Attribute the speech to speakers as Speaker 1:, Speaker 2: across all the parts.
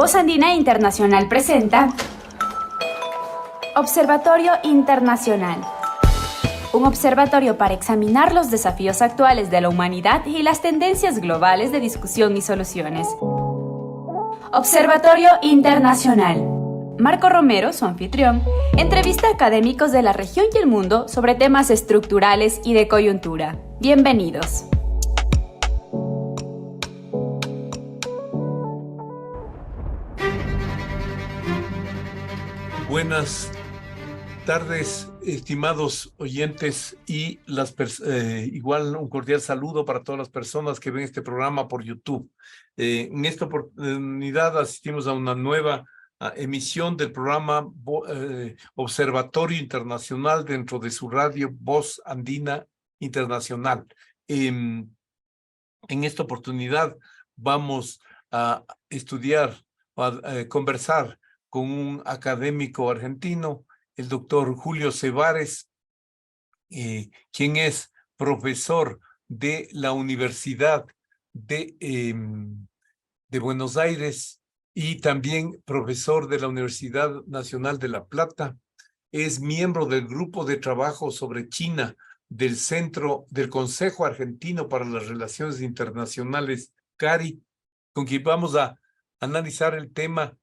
Speaker 1: Voz Andina Internacional presenta Observatorio Internacional. Un observatorio para examinar los desafíos actuales de la humanidad y las tendencias globales de discusión y soluciones. Observatorio Internacional. Marco Romero, su anfitrión, entrevista a académicos de la región y el mundo sobre temas estructurales y de coyuntura. Bienvenidos.
Speaker 2: Buenas tardes, estimados oyentes, y igual un cordial saludo para todas las personas que ven este programa por YouTube. En esta oportunidad asistimos a una nueva emisión del programa Observatorio Internacional dentro de su radio Voz Andina Internacional. En esta oportunidad vamos a estudiar, a conversar con un académico argentino, el doctor Julio Sevares, quien es profesor de la Universidad de Buenos Aires y también profesor de la Universidad Nacional de La Plata. Es miembro del grupo de trabajo sobre China del Consejo Argentino para las Relaciones Internacionales, CARI, con quien vamos a analizar el tema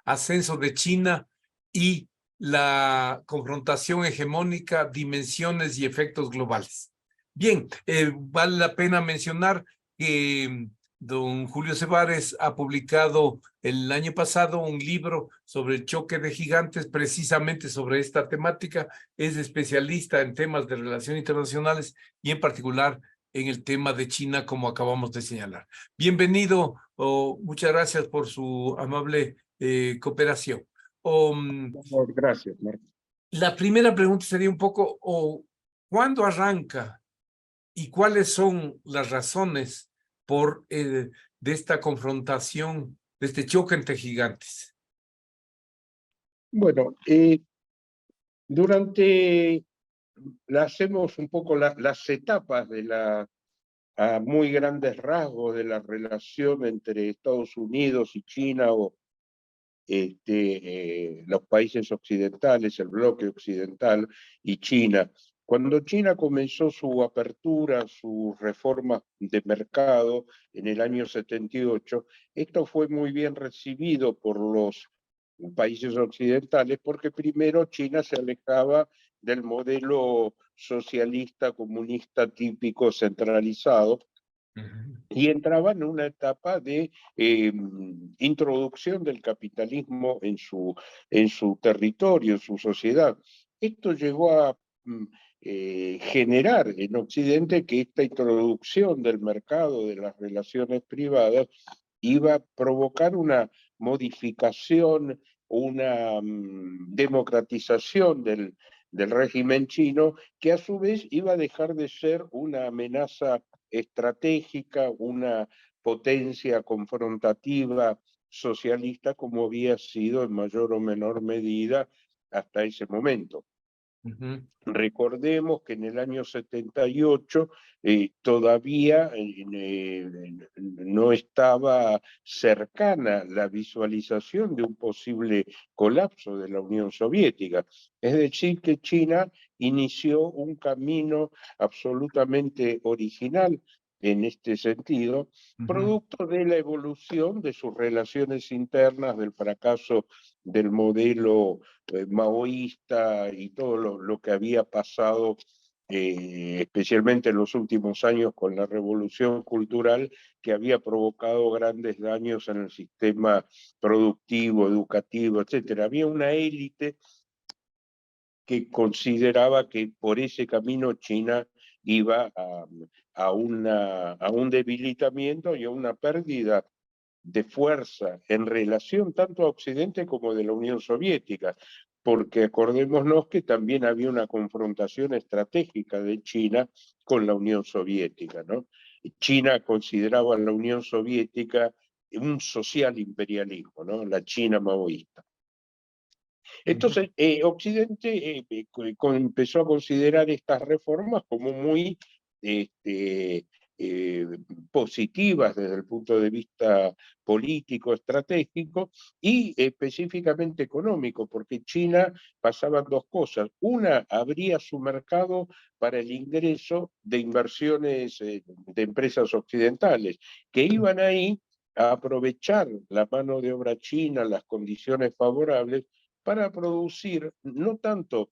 Speaker 2: ascenso de China y la confrontación hegemónica, dimensiones y efectos globales. Bien, vale la pena mencionar que don Julio Sevares ha publicado el año pasado un libro sobre el choque de gigantes, precisamente sobre esta temática. Es especialista en temas de relaciones internacionales y en particular en el tema de China, como acabamos de señalar. Bienvenido, muchas gracias por su amable cooperación.
Speaker 3: Gracias, Marco.
Speaker 2: La primera pregunta sería un poco, ¿cuándo arranca y cuáles son las razones de esta confrontación, de este choque entre gigantes?
Speaker 3: Bueno, hacemos un poco las etapas a muy grandes rasgos de la relación entre Estados Unidos y China o los países occidentales, el bloque occidental y China. Cuando China comenzó su apertura, su reforma de mercado en el año 78, esto fue muy bien recibido por los países occidentales porque primero China se alejaba del modelo socialista, comunista típico centralizado, y entraba en una etapa de introducción del capitalismo en su territorio, en su sociedad. Esto llegó a generar en Occidente que esta introducción del mercado, de las relaciones privadas, iba a provocar una modificación, una democratización del régimen chino, que a su vez iba a dejar de ser una amenaza estratégica, una potencia confrontativa socialista como había sido en mayor o menor medida hasta ese momento. Recordemos que en el año 78 todavía no estaba cercana la visualización de un posible colapso de la Unión Soviética. Es decir, que China inició un camino absolutamente original en este sentido, producto de la evolución de sus relaciones internas, del fracaso del modelo maoísta y todo lo que había pasado, especialmente en los últimos años con la revolución cultural, que había provocado grandes daños en el sistema productivo, educativo, etc. Había una élite que consideraba que por ese camino China iba a un debilitamiento y a una pérdida de fuerza en relación tanto a Occidente como de la Unión Soviética, porque acordémonos que también había una confrontación estratégica de China con la Unión Soviética, ¿no? China consideraba a la Unión Soviética un social imperialismo, ¿no? La China maoísta. Entonces, Occidente empezó a considerar estas reformas como muy positivas desde el punto de vista político, estratégico y específicamente económico, porque China pasaban dos cosas. Una, abría su mercado para el ingreso de inversiones de empresas occidentales, que iban ahí a aprovechar la mano de obra china, las condiciones favorables, para producir, no tanto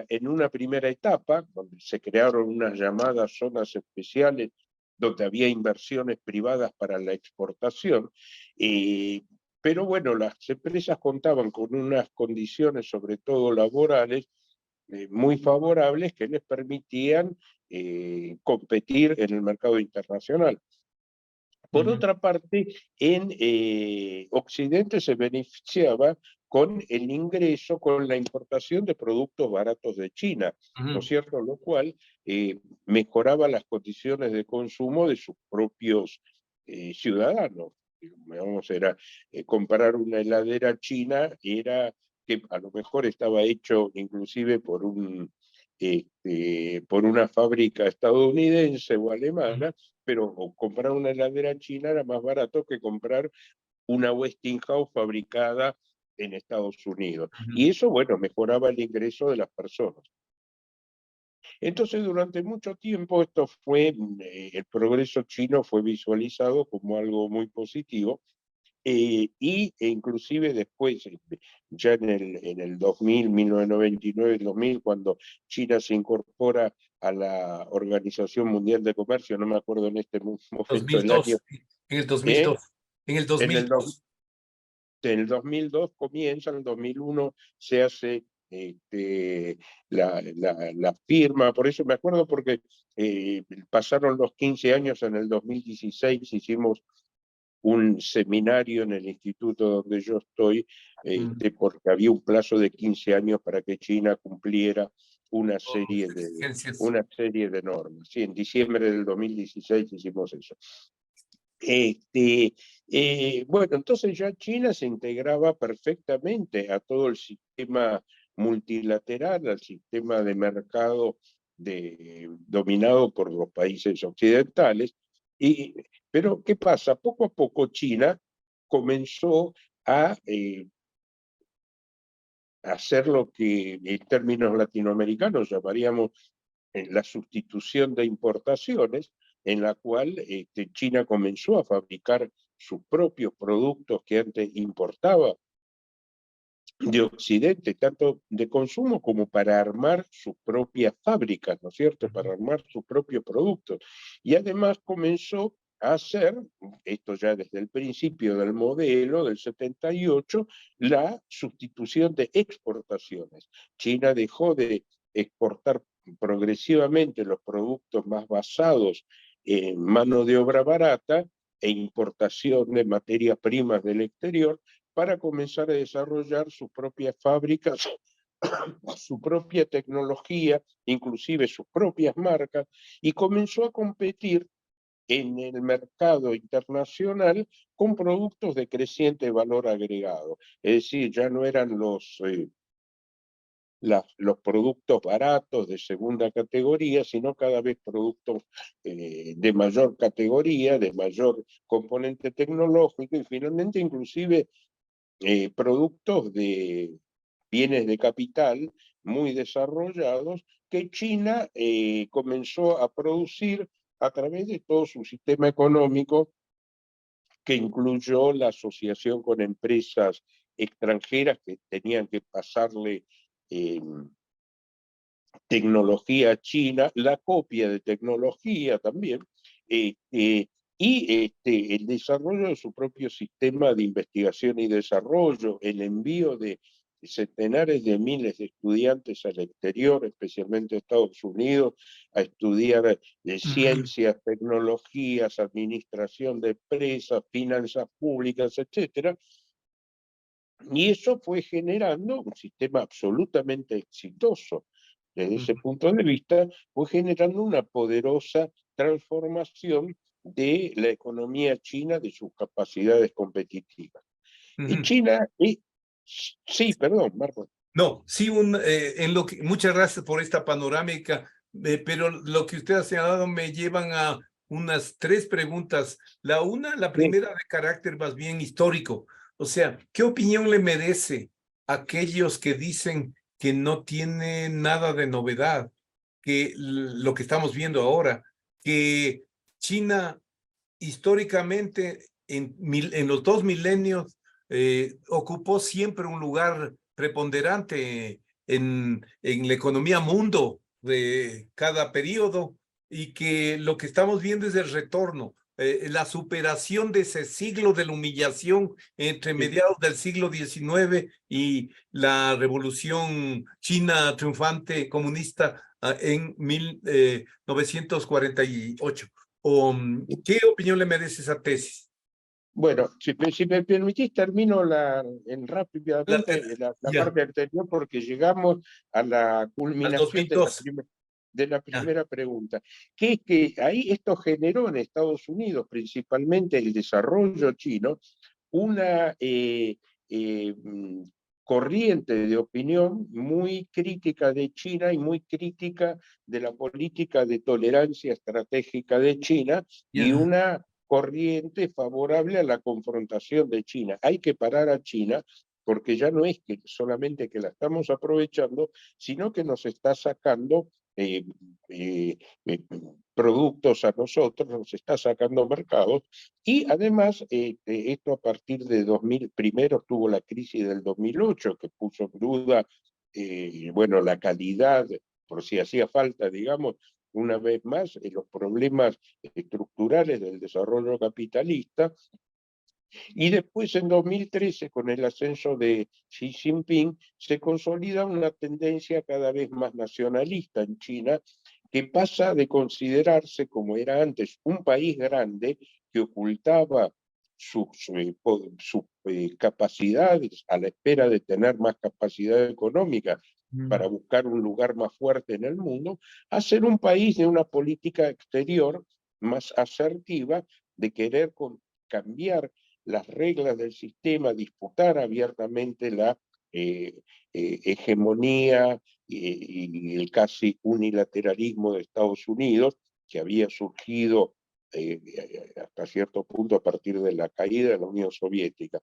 Speaker 3: en una primera etapa, donde se crearon unas llamadas zonas especiales, donde había inversiones privadas para la exportación, pero bueno, las empresas contaban con unas condiciones, sobre todo laborales, muy favorables que les permitían competir en el mercado internacional. Por otra parte, en Occidente se beneficiaba con el ingreso, con la importación de productos baratos de China, ¿no es cierto? Lo cual mejoraba las condiciones de consumo de sus propios ciudadanos. Vamos, era comprar una heladera china, era que a lo mejor estaba hecho inclusive por una fábrica estadounidense o alemana, pero comprar una heladera china era más barato que comprar una Westinghouse fabricada en Estados Unidos. Y eso, bueno, mejoraba el ingreso de las personas. Entonces, durante mucho tiempo, el progreso chino fue visualizado como algo muy positivo, inclusive después, ya en el 2000, 1999, 2000, cuando China se incorpora a la Organización Mundial de Comercio, no me acuerdo en este momento
Speaker 2: 2002,
Speaker 3: el año.
Speaker 2: en el 2002. En el 2002.
Speaker 3: En el 2002 comienza, en el 2001 se hace la firma, por eso me acuerdo, porque pasaron los 15 años, en el 2016 hicimos un seminario en el instituto donde yo estoy, porque había un plazo de 15 años para que China cumpliera una serie de normas. Sí, en diciembre del 2016 hicimos eso. Bueno, entonces ya China se integraba perfectamente a todo el sistema multilateral, al sistema de mercado dominado por los países occidentales. Pero, ¿qué pasa? Poco a poco China comenzó a hacer lo que en términos latinoamericanos llamaríamos la sustitución de importaciones, en la cual China comenzó a fabricar sus propios productos que antes importaba de Occidente, tanto de consumo como para armar sus propias fábricas, ¿no es cierto?, para armar sus propios productos. Y además comenzó a hacer, esto ya desde el principio del modelo del 78, la sustitución de exportaciones. China dejó de exportar progresivamente los productos más basados en mano de obra barata e importación de materias primas del exterior, para comenzar a desarrollar sus propias fábricas, su propia tecnología, inclusive sus propias marcas, y comenzó a competir en el mercado internacional con productos de creciente valor agregado. Es decir, ya no eran los productos baratos de segunda categoría, sino cada vez productos de mayor categoría, de mayor componente tecnológico, y finalmente inclusive productos de bienes de capital muy desarrollados que China comenzó a producir a través de todo su sistema económico, que incluyó la asociación con empresas extranjeras que tenían que pasarle tecnología china, la copia de tecnología también, y el desarrollo de su propio sistema de investigación y desarrollo, el envío de centenares de miles de estudiantes al exterior, especialmente a Estados Unidos, a estudiar ciencias, tecnologías, administración de empresas, finanzas públicas, etc. Y eso fue generando un sistema absolutamente exitoso. Desde ese punto de vista, fue generando una poderosa transformación de la economía china, de sus capacidades competitivas. Y China, sí, perdón, Marco.
Speaker 2: No, sí, muchas gracias por esta panorámica, pero lo que usted ha señalado me llevan a unas 3 preguntas. La primera de carácter más bien histórico. O sea, ¿qué opinión le merece a aquellos que dicen que no tiene nada de novedad, que lo que estamos viendo ahora, que China históricamente en los 2 milenios ocupó siempre un lugar preponderante en la economía mundo de cada periodo y que lo que estamos viendo es el retorno, la superación de ese siglo de la humillación entre mediados del siglo XIX y la revolución china triunfante comunista en 1948. ¿Qué opinión le merece esa tesis?
Speaker 3: Bueno, si me permitís, termino rápidamente la
Speaker 2: Ya,
Speaker 3: parte anterior porque llegamos a la
Speaker 2: al
Speaker 3: culminación
Speaker 2: 2002.
Speaker 3: de la
Speaker 2: Ya,
Speaker 3: primera pregunta, que es que ahí esto generó en Estados Unidos, principalmente el desarrollo chino, una corriente de opinión muy crítica de China y muy crítica de la política de tolerancia estratégica de China y
Speaker 2: ya.
Speaker 3: una corriente favorable a la confrontación de China. Hay que parar a China porque ya no es que solamente que la estamos aprovechando, sino que nos está sacando eh, eh, eh, productos a nosotros, nos está sacando mercados, y además esto a partir de 2000, primero tuvo la crisis del 2008, que puso en duda, bueno, la calidad, por si hacía falta, digamos, una vez más, los problemas estructurales del desarrollo capitalista, y después en 2013, con el ascenso de Xi Jinping, se consolida una tendencia cada vez más nacionalista en China, que pasa de considerarse, como era antes, un país grande que ocultaba sus capacidades a la espera de tener más capacidad económica para buscar un lugar más fuerte en el mundo, a ser un país de una política exterior más asertiva, de querer cambiar las reglas del sistema, disputar abiertamente la hegemonía y el casi unilateralismo de Estados Unidos, que había surgido hasta cierto punto a partir de la caída de la Unión Soviética.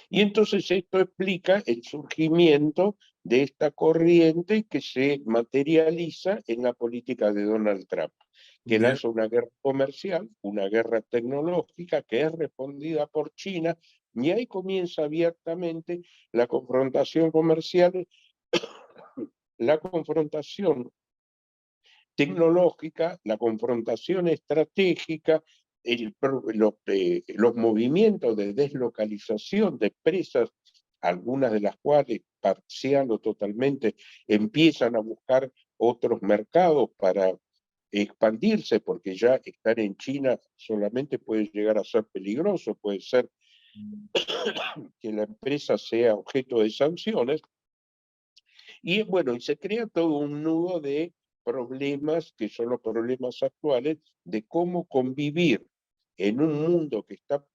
Speaker 3: Y entonces esto explica el surgimiento de esta corriente que se materializa en la política de Donald Trump, que
Speaker 2: Ya.
Speaker 3: lanza una guerra comercial, una guerra tecnológica que es respondida por China, y ahí comienza abiertamente la confrontación comercial, la confrontación tecnológica, la confrontación estratégica, los movimientos de deslocalización de empresas, algunas de las cuales parcial o totalmente empiezan a buscar otros mercados para expandirse, porque ya estar en China solamente puede llegar a ser peligroso, puede ser que la empresa sea objeto de sanciones, y bueno, y se crea todo un nudo de problemas que son los problemas actuales de cómo convivir en un mundo que está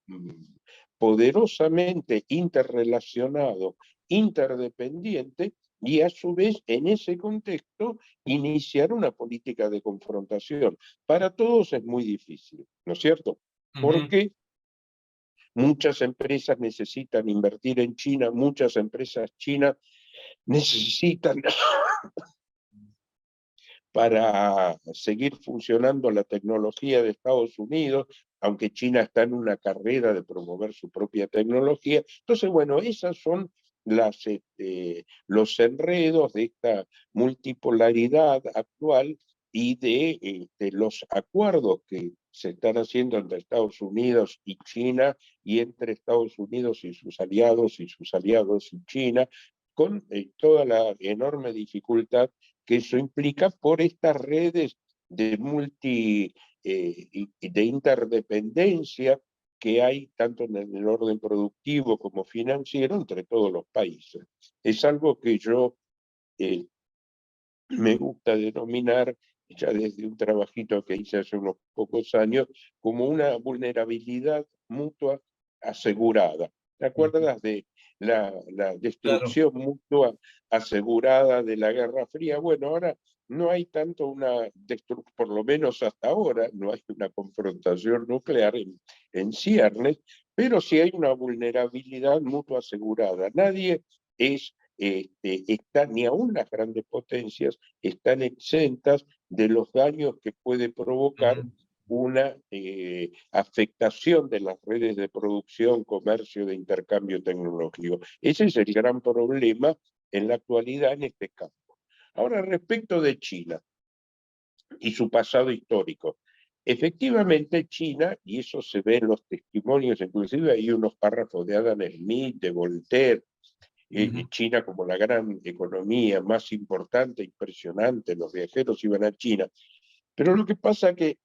Speaker 3: poderosamente interrelacionado, interdependiente, y a su vez en ese contexto iniciar una política de confrontación. Para todos es muy difícil, ¿no es cierto? Porque muchas empresas necesitan invertir en China, muchas empresas chinas necesitan para seguir funcionando la tecnología de Estados Unidos, aunque China está en una carrera de promover su propia tecnología. Entonces, bueno, esas son los enredos de esta multipolaridad actual y de los acuerdos que se están haciendo entre Estados Unidos y China, y entre Estados Unidos y sus aliados y China, con toda la enorme dificultad que eso implica por estas redes de de interdependencia que hay tanto en el orden productivo como financiero entre todos los países. Es algo que yo me gusta denominar, ya desde un trabajito que hice hace unos pocos años, como una vulnerabilidad mutua asegurada. ¿Te acuerdas de la
Speaker 2: Claro.
Speaker 3: destrucción mutua asegurada de la Guerra Fría. Bueno, ahora no hay tanto una destrucción, por lo menos hasta ahora, no hay una confrontación nuclear en ciernes, pero sí hay una vulnerabilidad mutua asegurada. Nadie está, ni aun las grandes potencias, están exentas de los daños que puede provocar una afectación de las redes de producción, comercio, de intercambio tecnológico. Ese es el gran problema en la actualidad en este campo. Ahora, respecto de China y su pasado histórico, efectivamente China, y eso se ve en los testimonios, inclusive hay unos párrafos de Adam Smith, de Voltaire, China como la gran economía más importante, impresionante, los viajeros iban a China, pero lo que pasa que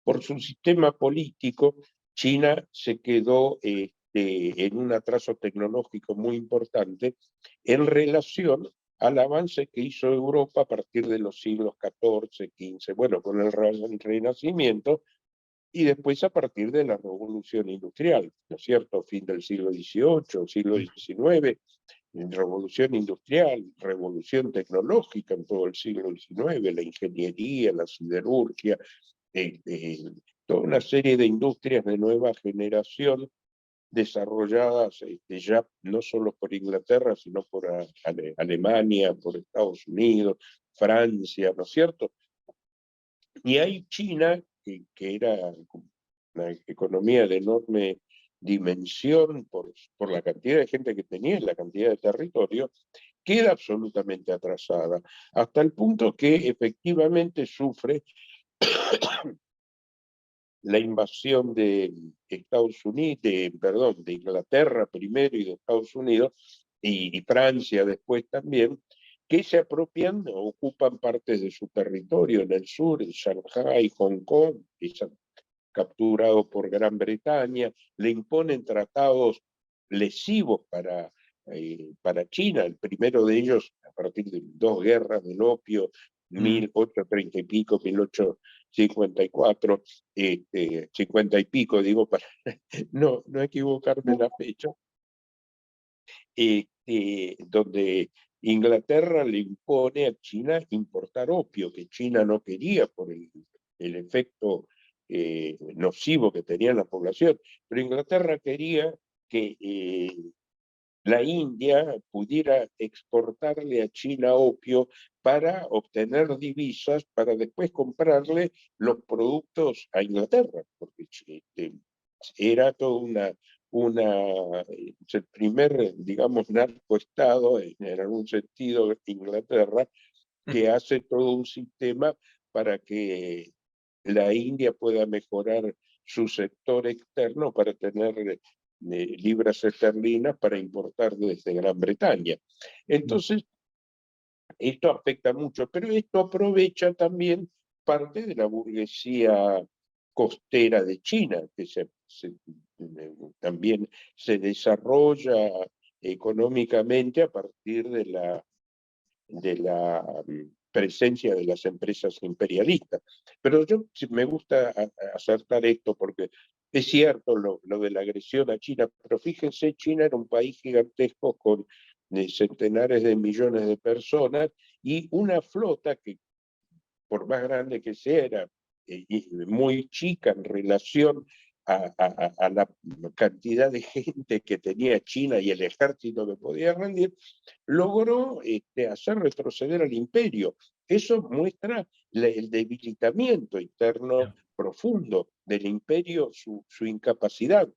Speaker 3: por su sistema político, China se quedó en un atraso tecnológico muy importante en relación al avance que hizo Europa a partir de los siglos XIV, XV, bueno, con el Renacimiento, y después a partir de la Revolución Industrial, ¿no es cierto? Fin del siglo XVIII, siglo XIX, revolución industrial, revolución tecnológica en todo el siglo XIX, la ingeniería, la siderurgia, toda una serie de industrias de nueva generación desarrolladas ya no solo por Inglaterra, sino por Alemania, por Estados Unidos, Francia, ¿no es cierto? Y hay China, que era una economía de enorme dimensión por la cantidad de gente que tenía y la cantidad de territorio, queda absolutamente atrasada, hasta el punto que efectivamente sufre la invasión de Estados Unidos, de Inglaterra primero y de Estados Unidos, y Francia después también, que se apropian o ocupan partes de su territorio en el sur, en Shanghái, Hong Kong, que es capturado por Gran Bretaña, le imponen tratados lesivos para China, el primero de ellos a partir de dos guerras del opio, 1830 y pico, 1854, 50 y pico, digo, para no equivocarme la fecha, donde Inglaterra le impone a China importar opio, que China no quería por el efecto nocivo que tenía en la población, pero Inglaterra quería que la India pudiera exportarle a China opio para obtener divisas, para después comprarle los productos a Inglaterra, porque era toda el primer, digamos, narcoestado, en algún sentido, Inglaterra, que hace todo un sistema para que la India pueda mejorar su sector externo para tener libras esterlinas para importar desde Gran Bretaña. Entonces, esto afecta mucho, pero esto aprovecha también parte de la burguesía costera de China, que también se desarrolla económicamente a partir de la presencia de las empresas imperialistas. Pero yo me gusta acertar esto porque es cierto lo de la agresión a China, pero fíjense, China era un país gigantesco con centenares de millones de personas y una flota que, por más grande que sea, era muy chica en relación a la cantidad de gente que tenía China y el ejército que podía rendir, logró hacer retroceder al imperio. Eso muestra el debilitamiento interno profundo del imperio, su incapacidad.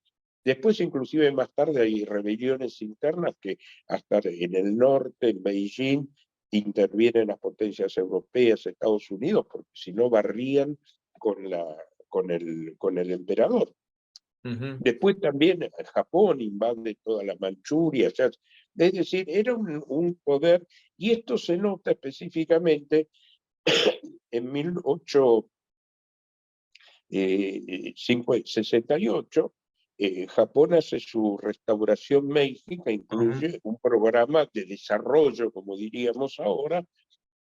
Speaker 3: Después, inclusive más tarde, hay rebeliones internas que hasta en el norte, en Beijing, intervienen las potencias europeas, Estados Unidos, porque si no barrían con el emperador. Después también Japón invade toda la Manchuria, o sea, es decir, era un poder, y esto se nota específicamente en 1868, Japón hace su restauración Meiji, que incluye un programa de desarrollo, como diríamos ahora,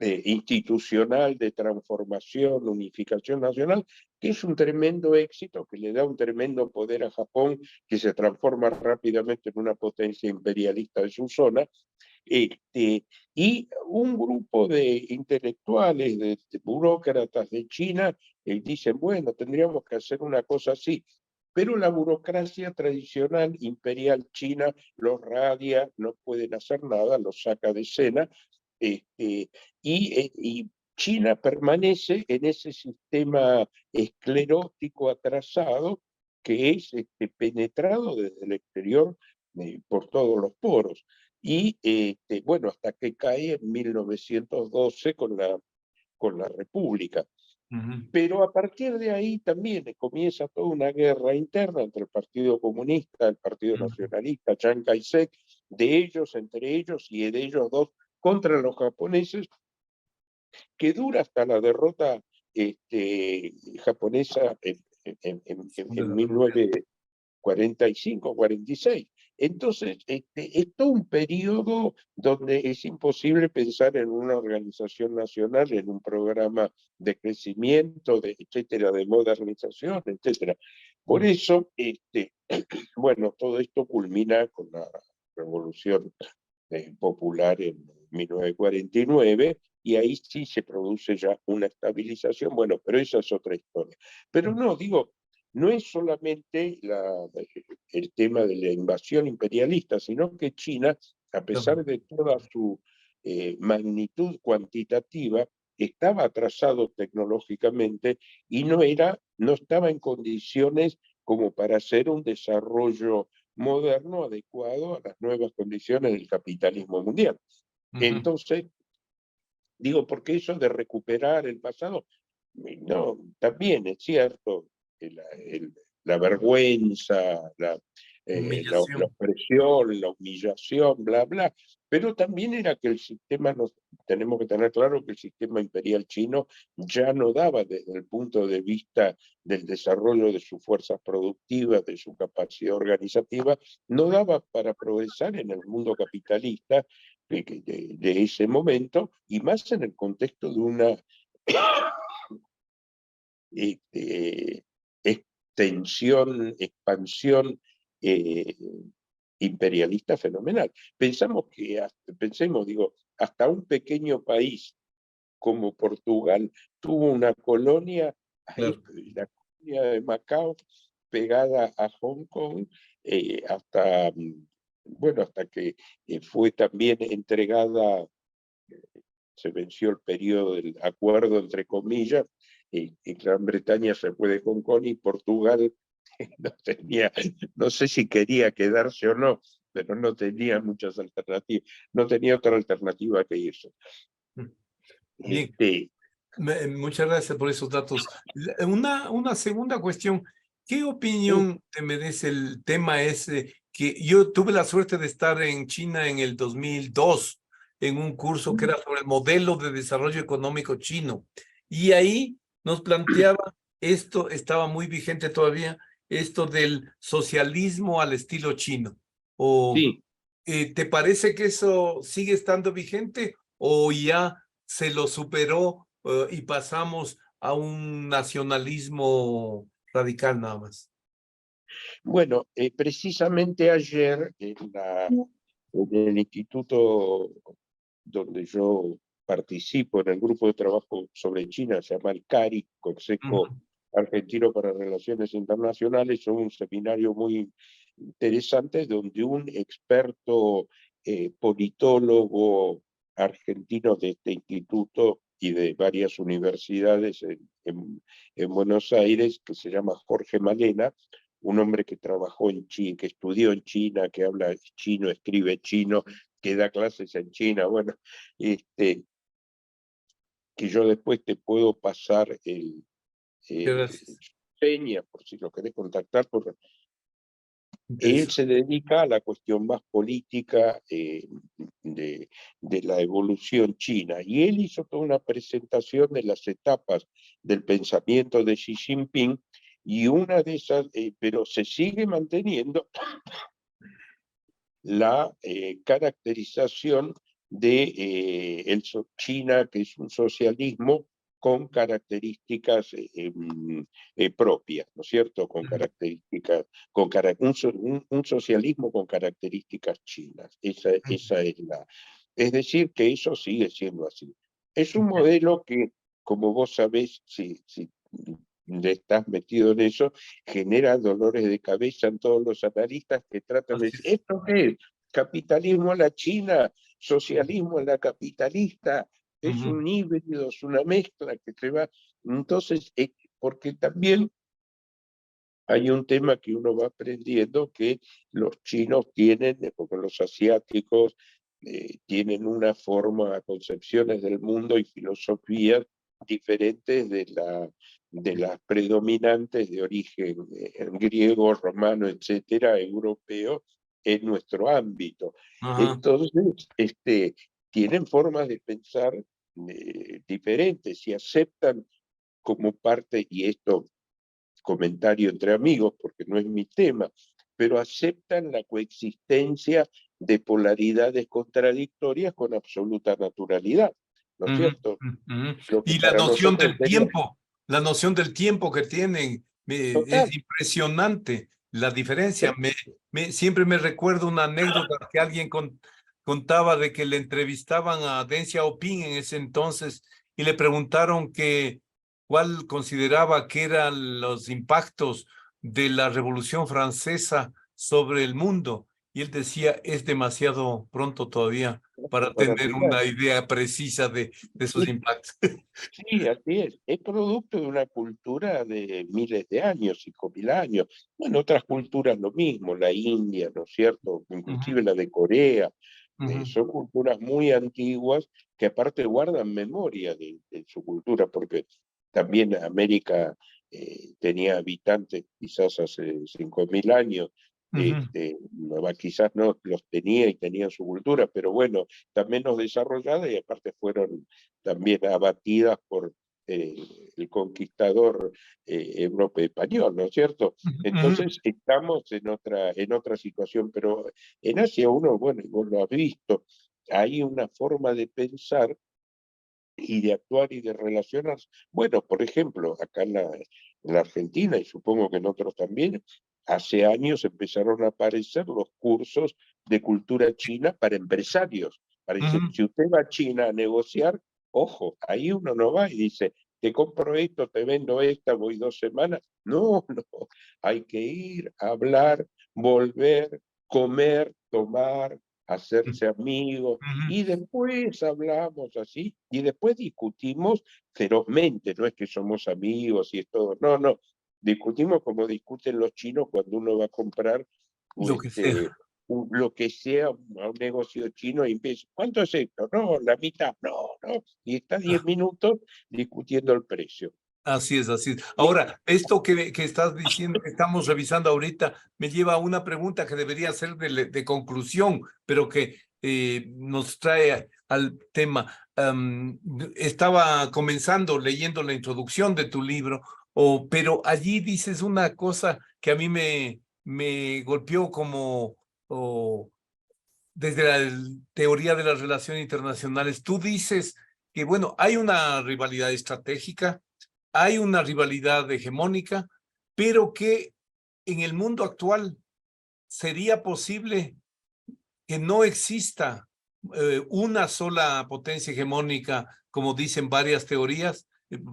Speaker 3: institucional, de transformación, unificación nacional, que es un tremendo éxito, que le da un tremendo poder a Japón, que se transforma rápidamente en una potencia imperialista de su zona. Y un grupo de intelectuales, de burócratas de China, dicen, bueno, tendríamos que hacer una cosa así. Pero la burocracia tradicional imperial china los radia, no pueden hacer nada, los saca de escena, y China permanece en ese sistema esclerótico atrasado que es penetrado desde el exterior por todos los poros. Y bueno, hasta que cae en 1912 con la República. Pero a partir de ahí también comienza toda una guerra interna entre el Partido Comunista, el Partido Nacionalista, Chiang Kai-shek, de ellos, entre ellos y de ellos dos contra los japoneses, que dura hasta la derrota japonesa en 1945-46. Entonces, es todo un periodo donde es imposible pensar en una organización nacional, en un programa de crecimiento, etcétera, de modernización, etcétera. Por eso, bueno, todo esto culmina con la Revolución Popular en 1949, y ahí sí se produce ya una estabilización, bueno, pero esa es otra historia. Pero no, digo, no es solamente el tema de la invasión imperialista, sino que China, a pesar de toda su magnitud cuantitativa, estaba atrasado tecnológicamente y no estaba en condiciones como para hacer un desarrollo moderno adecuado a las nuevas condiciones del capitalismo mundial. Entonces, digo, porque eso de recuperar el pasado, no, también es cierto, la vergüenza, la opresión, la humillación, bla, bla, pero también era que el sistema, tenemos que tener claro que el sistema imperial chino ya no daba desde el punto de vista del desarrollo de sus fuerzas productivas, de su capacidad organizativa, no daba para progresar en el mundo capitalista de ese momento, y más en el contexto de una extensión, expansión imperialista fenomenal. Pensemos, digo, hasta un pequeño país como Portugal tuvo una colonia,
Speaker 2: Claro.
Speaker 3: la colonia de Macao, pegada a Hong Kong, hasta que fue también entregada, se venció el periodo del acuerdo, entre comillas, y Gran Bretaña se fue de Hong Kong y Portugal no sé si quería quedarse o no, pero no tenía muchas alternativas, no tenía otra alternativa que irse.
Speaker 2: Bien. Muchas gracias por esos datos. Una segunda cuestión, ¿qué opinión te merece el tema ese? Que yo tuve la suerte de estar en China en el 2002, en un curso que era sobre el modelo de desarrollo económico chino. Y ahí nos planteaba, esto estaba muy vigente todavía, esto del socialismo al estilo chino.
Speaker 3: Sí.
Speaker 2: ¿Te parece que eso sigue estando vigente o ya se lo superó y pasamos a un nacionalismo radical nada más?
Speaker 3: Bueno, precisamente ayer en el instituto donde yo participo, en el grupo de trabajo sobre China, se llama el CARI, Consejo Argentino para Relaciones Internacionales, hubo un seminario muy interesante donde un experto politólogo argentino de este instituto y de varias universidades en Buenos Aires, que se llama Jorge Malena, un hombre que trabajó en China, que estudió en China, que habla chino, escribe chino, que da clases en China, bueno, que yo después te puedo pasar seña, por si lo querés contactar, porque él se dedica a la cuestión más política de la evolución china, y él hizo toda una presentación de las etapas del pensamiento de Xi Jinping, y una de esas, pero se sigue manteniendo la caracterización de China, que es un socialismo con características propias, ¿no es cierto? Con características, un socialismo con características chinas. Esa es la... Es decir, que eso sigue siendo así. Es un modelo que, como vos sabés, si estás metido en eso, genera dolores de cabeza en todos los analistas que tratan de decir, ¿esto qué es? ¿Capitalismo a la China? ¿Socialismo a la capitalista? Es un híbrido, es una mezcla que se va. Entonces, porque también hay un tema que uno va aprendiendo, que los chinos tienen, porque los asiáticos tienen una forma, concepciones del mundo y filosofías diferentes de las predominantes de origen griego, romano, etcétera, europeo, en nuestro ámbito. Entonces, tienen formas de pensar diferentes y aceptan como parte, y esto comentario entre amigos porque no es mi tema, pero aceptan la coexistencia de polaridades contradictorias con absoluta naturalidad, ¿no es cierto? Lo que
Speaker 2: Y la
Speaker 3: para
Speaker 2: noción
Speaker 3: nosotros
Speaker 2: del
Speaker 3: sería
Speaker 2: tiempo, la noción del tiempo que tienen,
Speaker 3: total.
Speaker 2: es impresionante la diferencia. Siempre me recuerdo una anécdota que alguien contaba de que le entrevistaban a Deng Xiaoping en ese entonces y le preguntaron cuál consideraba que eran los impactos de la Revolución Francesa sobre el mundo. Y él decía, es demasiado pronto todavía para
Speaker 3: Para
Speaker 2: tener
Speaker 3: opinar.
Speaker 2: una idea precisa de esos impactos.
Speaker 3: Sí, así es producto de una cultura de miles de años, 5.000 años. Bueno, otras culturas lo mismo, la India, ¿no es cierto? Inclusive la de Corea. Son culturas muy antiguas que aparte guardan memoria de su cultura, porque también América tenía habitantes quizás hace 5.000 años, quizás no los tenía y tenían su cultura, pero bueno, también menos desarrollada y aparte fueron también abatidas por el conquistador europeo español, ¿no es cierto? Entonces estamos en otra situación, pero en Asia uno, bueno, vos lo has visto, hay una forma de pensar y de actuar y de relacionarse. Bueno, por ejemplo, acá en la Argentina, y supongo que en otros también, hace años empezaron a aparecer los cursos de cultura china para empresarios. Para decir, si usted va a China a negociar, ojo, ahí uno no va y dice, te compro esto, te vendo esta, voy 2 semanas. No, no, hay que ir, hablar, volver, comer, tomar, hacerse amigos, y después hablamos así, y después discutimos ferozmente, no es que somos amigos y es todo, no, no, discutimos como discuten los chinos cuando uno va a comprar
Speaker 2: Lo que sea.
Speaker 3: lo que sea a un negocio chino y empieza, ¿cuánto es esto? No, la mitad, no, no, y está 10 minutos discutiendo el precio.
Speaker 2: Así es, así es. Ahora, esto que estás diciendo, que estamos revisando ahorita, me lleva a una pregunta que debería ser de conclusión, pero que nos trae al tema. Estaba comenzando leyendo la introducción de tu libro, pero allí dices una cosa que a mí me golpeó como desde la teoría de las relaciones internacionales. Tú dices que, bueno, hay una rivalidad estratégica, hay una rivalidad hegemónica, pero que en el mundo actual sería posible que no exista una sola potencia hegemónica, como dicen varias teorías,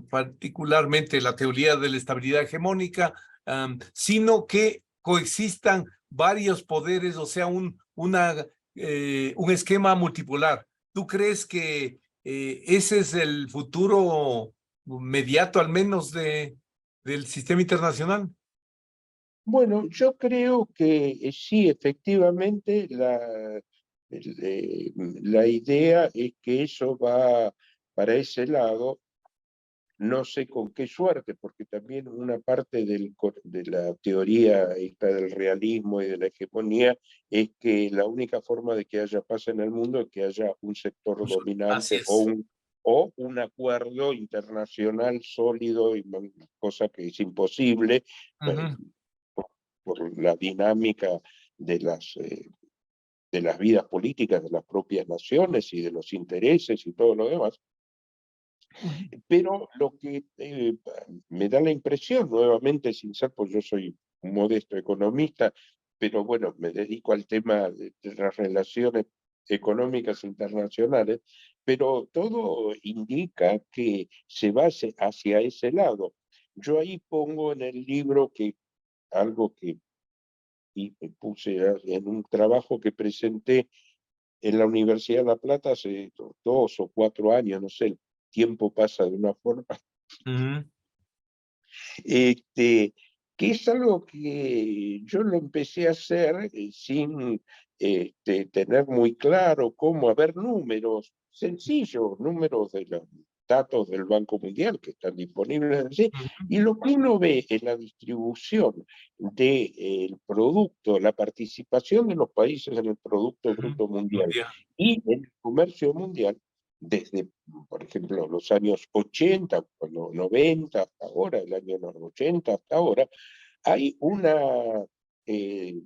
Speaker 2: particularmente la teoría de la estabilidad hegemónica, sino que coexistan varios poderes, o sea, un esquema multipolar. ¿Tú crees que ese es el futuro mediato, al menos, del sistema internacional?
Speaker 3: Bueno, yo creo que sí, efectivamente, la idea es que eso va para ese lado. No sé con qué suerte, porque también una parte de la teoría esta del realismo y de la hegemonía es que la única forma de que haya paz en el mundo es que haya un sector
Speaker 2: Así
Speaker 3: dominante
Speaker 2: es.
Speaker 3: o un acuerdo internacional sólido, cosa que es imposible por la dinámica de de las vidas políticas de las propias naciones y de los intereses y todo lo demás. Pero lo que me da la impresión, nuevamente, sin ser, pues yo soy un modesto economista, pero bueno, me dedico al tema de las relaciones económicas internacionales, pero todo indica que se va hacia ese lado. Yo ahí pongo en el libro que algo que puse en un trabajo que presenté en la Universidad de La Plata hace 2 o 4 años, no sé, el tiempo pasa de una forma, este, que es algo que yo lo empecé a hacer sin tener muy claro cómo, haber números sencillos, números de los datos del Banco Mundial que están disponibles allí, y lo que uno ve en la distribución del producto, la participación de los países en el Producto Bruto Mundial y en el comercio mundial, desde, por ejemplo, los años 80, 90, hasta ahora, el año 80 hasta ahora, hay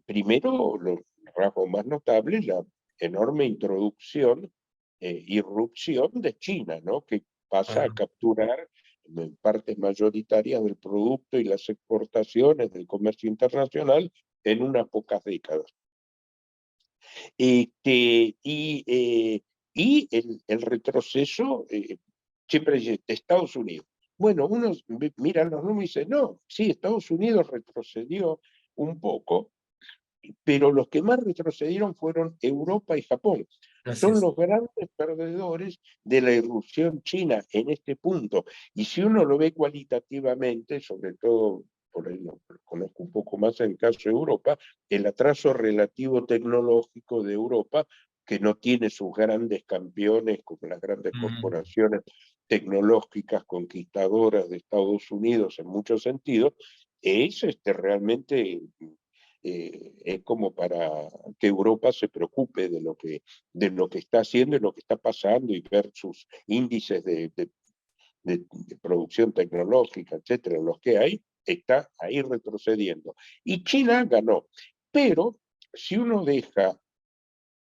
Speaker 3: primero, los rasgos más notables, la enorme irrupción de China, ¿no? Que pasa a capturar partes mayoritarias del producto y las exportaciones del comercio internacional en unas pocas décadas. Y el retroceso siempre dice Estados Unidos. Bueno, uno mira los números y dice, no, sí, Estados Unidos retrocedió un poco, pero los que más retrocedieron fueron Europa y Japón. Son los grandes perdedores de la irrupción china en este punto. Y si uno lo ve cualitativamente, sobre todo, por ahí lo conozco un poco más en el caso de Europa, el atraso relativo tecnológico de Europa, que no tiene sus grandes campeones como las grandes corporaciones tecnológicas conquistadoras de Estados Unidos en muchos sentidos, es realmente es como para que Europa se preocupe de lo que está haciendo y lo que está pasando y ver sus índices de producción tecnológica, etcétera, los que hay, está ahí retrocediendo. Y China ganó. Pero si uno deja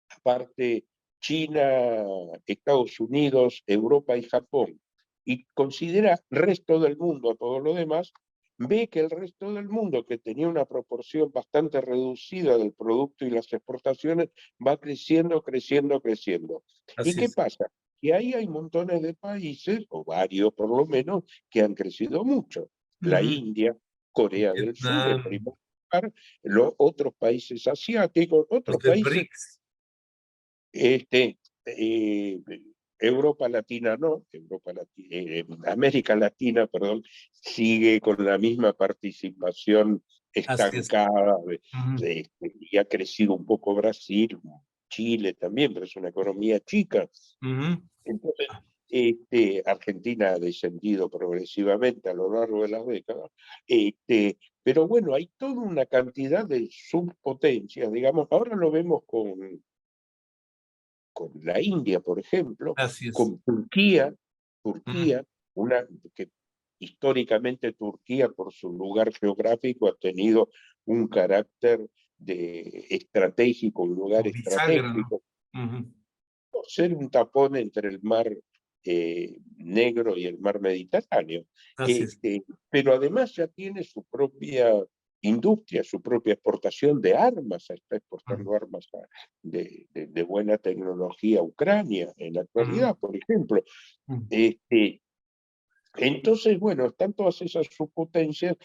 Speaker 3: aparte China, Estados Unidos, Europa y Japón, y considera resto del mundo a todo lo demás, ve que el resto del mundo, que tenía una proporción bastante reducida del producto y las exportaciones, va creciendo, creciendo, creciendo. ¿Y qué pasa? Que ahí hay montones de países, o varios por lo menos, que han crecido mucho. La India, Corea del Sur, en primer lugar, los otros países asiáticos, otros países eh, Europa Latina no, América Latina, perdón, sigue con la misma participación estancada, y ha crecido un poco Brasil, Chile también, pero es una economía chica. Entonces, Argentina ha descendido progresivamente a lo largo de las décadas, pero bueno, hay toda una cantidad de subpotencias, digamos, ahora lo vemos con la India, por ejemplo, con Turquía, que históricamente Turquía, por su lugar geográfico, ha tenido un carácter estratégico, un lugar estratégico, por ser un tapón entre el mar Negro y el mar Mediterráneo. Pero además ya tiene su propia industria, su propia exportación de armas, está exportando armas de buena tecnología a Ucrania en la actualidad, por ejemplo. Entonces, bueno, están todas esas subpotencias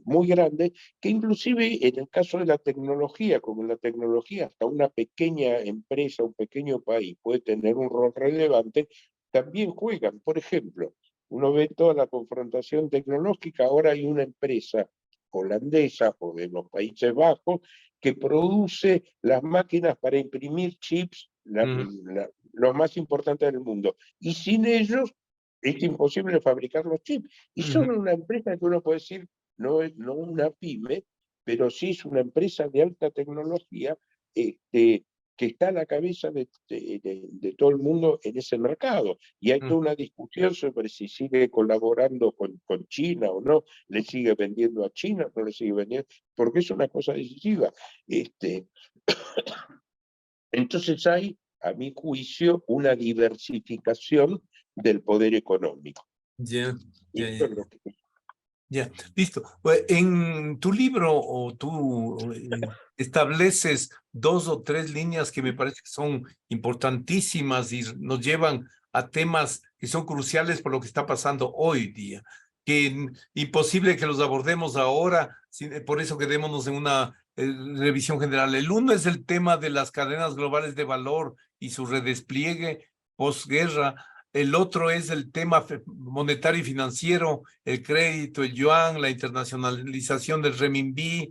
Speaker 3: muy grandes, que inclusive en el caso de la tecnología, como en la tecnología hasta una pequeña empresa, un pequeño país puede tener un rol relevante, también juegan. Por ejemplo, uno ve toda la confrontación tecnológica, ahora hay una empresa holandesa o de los Países Bajos que produce las máquinas para imprimir chips, los más importantes del mundo, y sin ellos es imposible fabricar los chips. Y son una empresa que uno puede decir, no una pyme, pero sí es una empresa de alta tecnología que está a la cabeza de todo el mundo en ese mercado. Y hay toda una discusión sobre si sigue colaborando con China o no, le sigue vendiendo a China, no le sigue vendiendo, porque es una cosa decisiva. Entonces hay a mi juicio, una diversificación del poder económico.
Speaker 2: Ya, ya,
Speaker 3: Esto
Speaker 2: ya.
Speaker 3: es lo que...
Speaker 2: Ya, listo. Pues, en tu libro o tú estableces 2 o 3 líneas que me parece que son importantísimas y nos llevan a temas que son cruciales por lo que está pasando hoy día, que imposible que los abordemos ahora, por eso quedémonos en una revisión general. El uno es el tema de las cadenas globales de valor y su redespliegue posguerra. El otro es el tema monetario y financiero, el crédito, el yuan, la internacionalización del renminbi,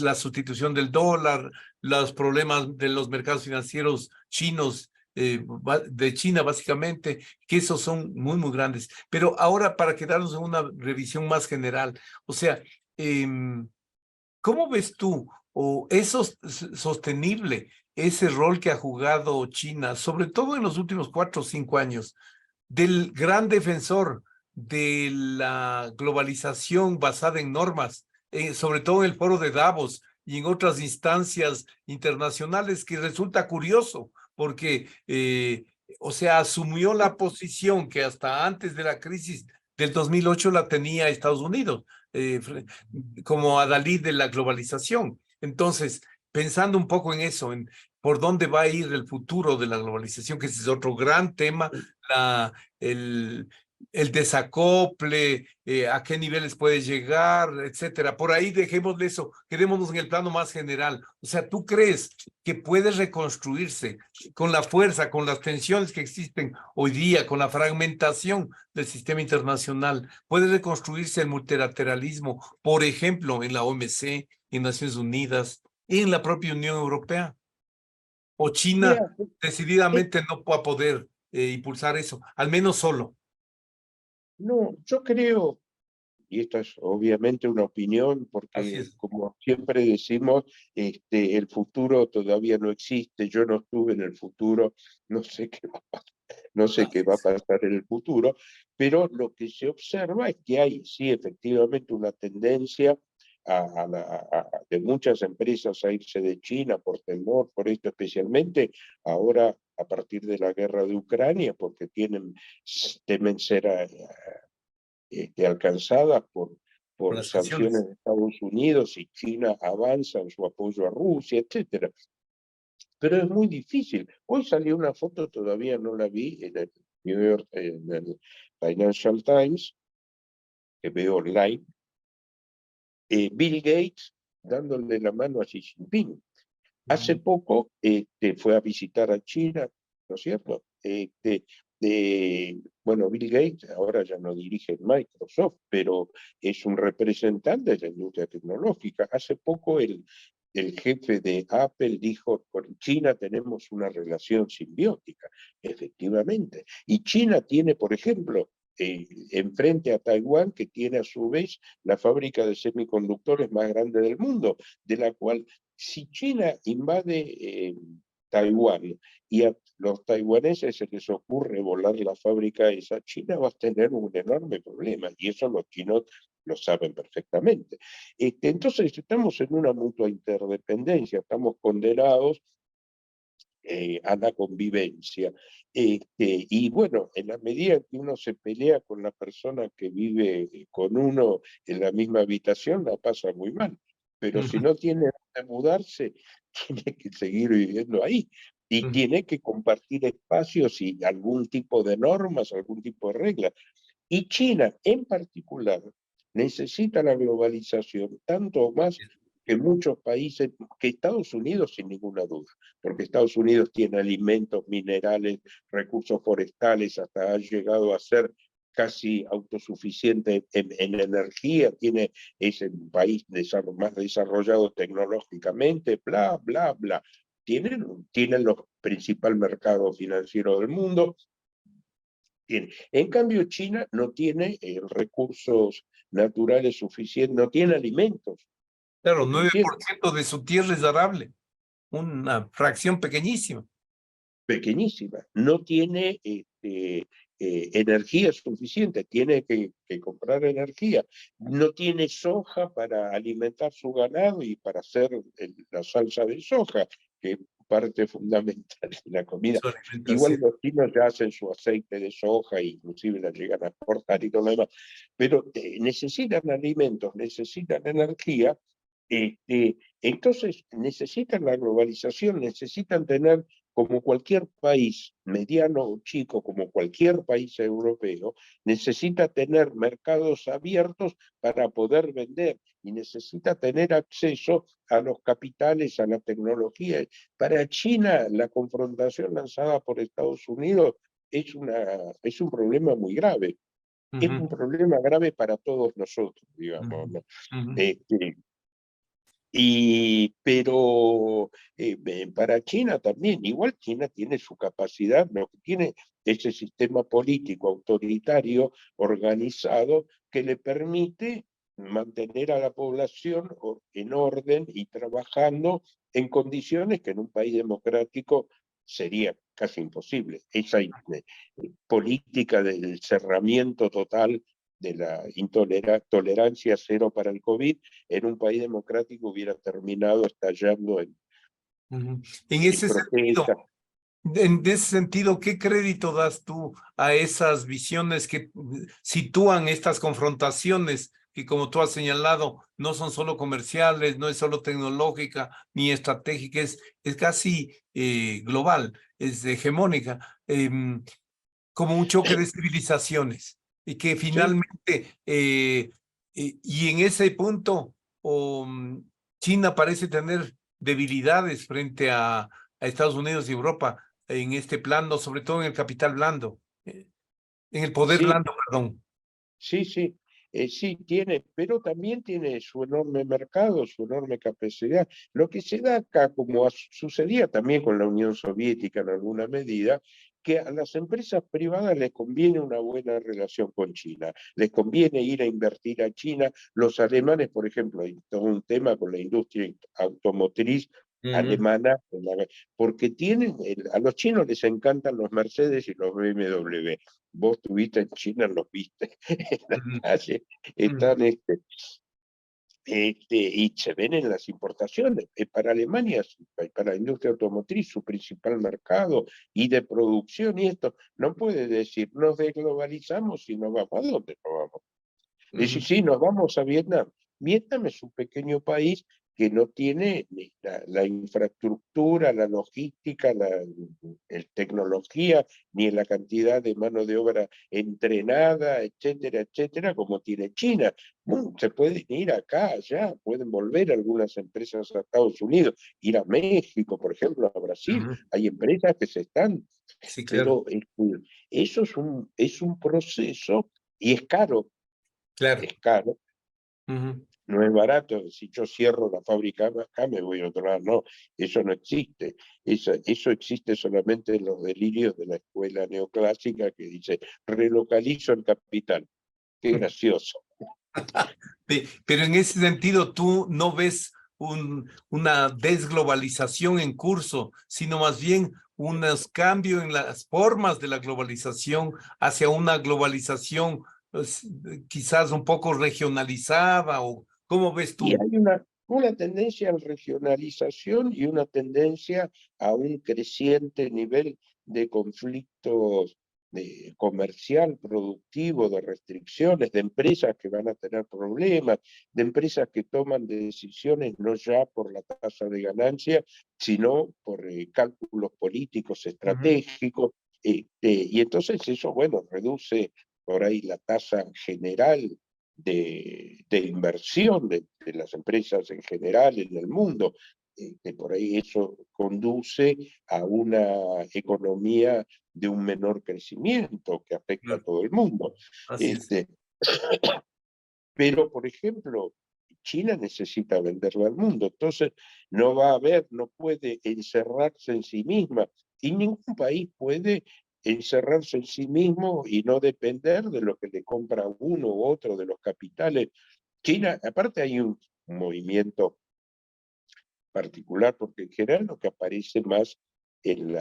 Speaker 2: la sustitución del dólar, los problemas de los mercados financieros chinos, de China básicamente, que esos son muy, muy grandes. Pero ahora para quedarnos en una revisión más general, o sea, ¿cómo ves tú o es sostenible ese rol que ha jugado China, sobre todo en los últimos 4 o 5 años, del gran defensor de la globalización basada en normas, sobre todo en el foro de Davos y en otras instancias internacionales, que resulta curioso porque, o sea, asumió la posición que hasta antes de la crisis del 2008 la tenía Estados Unidos, como adalid de la globalización. Entonces, pensando un poco en eso, en por dónde va a ir el futuro de la globalización, que ese es otro gran tema, la, el, el desacople, a qué niveles puede llegar, etcétera. Por ahí dejémosle eso, quedémonos en el plano más general. O sea, ¿tú crees que puede reconstruirse con la fuerza, con las tensiones que existen hoy día, con la fragmentación del sistema internacional? ¿Puede reconstruirse el multilateralismo, por ejemplo, en la OMC, en Naciones Unidas, en la propia Unión Europea? ¿O China
Speaker 3: Mira,
Speaker 2: decididamente no va a poder impulsar eso, al menos solo?
Speaker 3: no, yo creo, y esta es obviamente una opinión,
Speaker 2: Así
Speaker 3: porque
Speaker 2: es.
Speaker 3: como siempre decimos, el futuro todavía no existe, yo no estuve en el futuro, no sé qué va a pasar, no sé
Speaker 2: Así
Speaker 3: qué va a
Speaker 2: es.
Speaker 3: pasar en el futuro, pero lo que se observa es que hay, sí, efectivamente una tendencia de muchas empresas a irse de China por temor, por esto especialmente, ahora a partir de la guerra de Ucrania, porque temen ser alcanzadas
Speaker 2: Por
Speaker 3: por
Speaker 2: las
Speaker 3: sanciones
Speaker 2: sanciones.
Speaker 3: de Estados Unidos y China avanza en su apoyo a Rusia, etcétera. Pero es muy difícil. Hoy salió una foto, todavía no la vi, en el New York, en el Financial Times, que veo online, Bill Gates dándole la mano a Xi Jinping. Hace poco fue a visitar a China, ¿no es cierto? Bueno, Bill Gates ahora ya no dirige Microsoft, pero es un representante de la industria tecnológica. Hace poco el jefe de Apple dijo, con China tenemos una relación simbiótica, efectivamente. Y China tiene, por ejemplo, enfrente a Taiwán, que tiene a su vez la fábrica de semiconductores más grande del mundo, de la cual si China invade Taiwán y a los taiwaneses se les ocurre volar la fábrica esa, China va a tener un enorme problema y eso los chinos lo saben perfectamente. Entonces estamos en una mutua interdependencia, estamos condenados a la convivencia. Y bueno, en la medida que uno se pelea con la persona que vive con uno en la misma habitación, la pasa muy mal. Pero si no tiene que mudarse, tiene que seguir viviendo ahí. Y tiene que compartir espacios y algún tipo de normas, algún tipo de reglas. Y China, en particular, necesita la globalización tanto o más que muchos países, que Estados Unidos sin ninguna duda, porque Estados Unidos tiene alimentos, minerales, recursos forestales, hasta ha llegado a ser casi autosuficiente en energía, es el país más desarrollado tecnológicamente, bla, bla, bla. Tienen los principales mercados financieros del mundo. En cambio, China no tiene recursos naturales suficientes, no tiene alimentos
Speaker 2: Claro,
Speaker 3: suficientes,
Speaker 2: 9% de su tierra es arable, una fracción pequeñísima.
Speaker 3: pequeñísima, no tiene energía suficiente, tiene que comprar energía, no tiene soja para alimentar su ganado y para hacer la salsa de soja, que parte fundamental de la comida.
Speaker 2: Su
Speaker 3: Igual
Speaker 2: alimentación.
Speaker 3: los chinos ya hacen su aceite de soja, inclusive la llegan a exportar y todo lo demás, pero necesitan alimentos, necesitan energía, entonces necesitan la globalización, necesitan tener, como cualquier país mediano o chico, como cualquier país europeo, necesita tener mercados abiertos para poder vender y necesita tener acceso a los capitales, a la tecnología. Para China, la confrontación lanzada por Estados Unidos es un problema muy grave. Es un problema grave para todos nosotros, digamos, ¿no? Pero para China también, igual China tiene su capacidad, lo que tiene ese sistema político autoritario organizado que le permite mantener a la población en orden y trabajando en condiciones que en un país democrático sería casi imposible. Esa política del cerramiento total de la tolerancia cero para el COVID, en un país democrático hubiera terminado estallando en
Speaker 2: ese sentido,
Speaker 3: protestas.
Speaker 2: en ese sentido, ¿qué crédito das tú a esas visiones que sitúan estas confrontaciones que, como tú has señalado, no son solo comerciales, no es solo tecnológica ni estratégica, es casi global, es hegemónica, como un choque de civilizaciones y que
Speaker 3: Sí,
Speaker 2: finalmente, y en ese punto, China parece tener debilidades frente a Estados Unidos y Europa en este plano, sobre todo en el capital blando, en el poder
Speaker 3: sí,
Speaker 2: blando, perdón.
Speaker 3: sí, sí. Sí tiene, pero también tiene su enorme mercado, su enorme capacidad. Lo que se da acá, como sucedía también con la Unión Soviética en alguna medida, que a las empresas privadas les conviene una buena relación con China, les conviene ir a invertir a China. Los alemanes, por ejemplo, hay todo un tema con la industria automotriz alemana, porque a los chinos les encantan los Mercedes y los BMW. Vos estuviste en China, los viste en la calle, están y se ven en las importaciones. Para Alemania, para la industria automotriz, su principal mercado y de producción, y esto no puede decir, nos desglobalizamos y no vamos. ¿A dónde nos vamos? Decir, sí, nos vamos a Vietnam. Vietnam es un pequeño país que no tiene ni la infraestructura, la logística, la tecnología, ni la cantidad de mano de obra entrenada, etcétera, etcétera, como tiene China. Se pueden ir acá, allá, pueden volver algunas empresas a Estados Unidos, ir a México, por ejemplo, a Brasil. Hay empresas que se están,
Speaker 2: Sí, claro.
Speaker 3: pero eso es un proceso y es caro.
Speaker 2: Claro.
Speaker 3: Es caro, no es barato. Si yo cierro la fábrica acá, me voy a otro lado. No, eso no existe. Eso existe solamente en los delirios de la escuela neoclásica que dice, relocalizo el capital. Qué gracioso.
Speaker 2: Pero en ese sentido, tú no ves una desglobalización en curso, sino más bien unos cambios en las formas de la globalización hacia una globalización pues, quizás un poco regionalizada, o ¿cómo ves
Speaker 3: Y
Speaker 2: tú?
Speaker 3: hay una tendencia a la regionalización y una tendencia a un creciente nivel de conflictos comercial, productivo, de restricciones, de empresas que van a tener problemas, de empresas que toman decisiones no ya por la tasa de ganancia, sino por cálculos políticos estratégicos. Y entonces eso, bueno, reduce por ahí la tasa general de inversión de las empresas en general en el mundo, que por ahí eso conduce a una economía de un menor crecimiento que afecta a todo el mundo.
Speaker 2: Así es.
Speaker 3: Este, pero, por ejemplo, China necesita venderlo al mundo, entonces no puede encerrarse en sí misma, y ningún país puede encerrarse en sí mismo y no depender de lo que le compra uno u otro de los capitales. China, aparte hay un movimiento particular, porque en general lo que aparece más en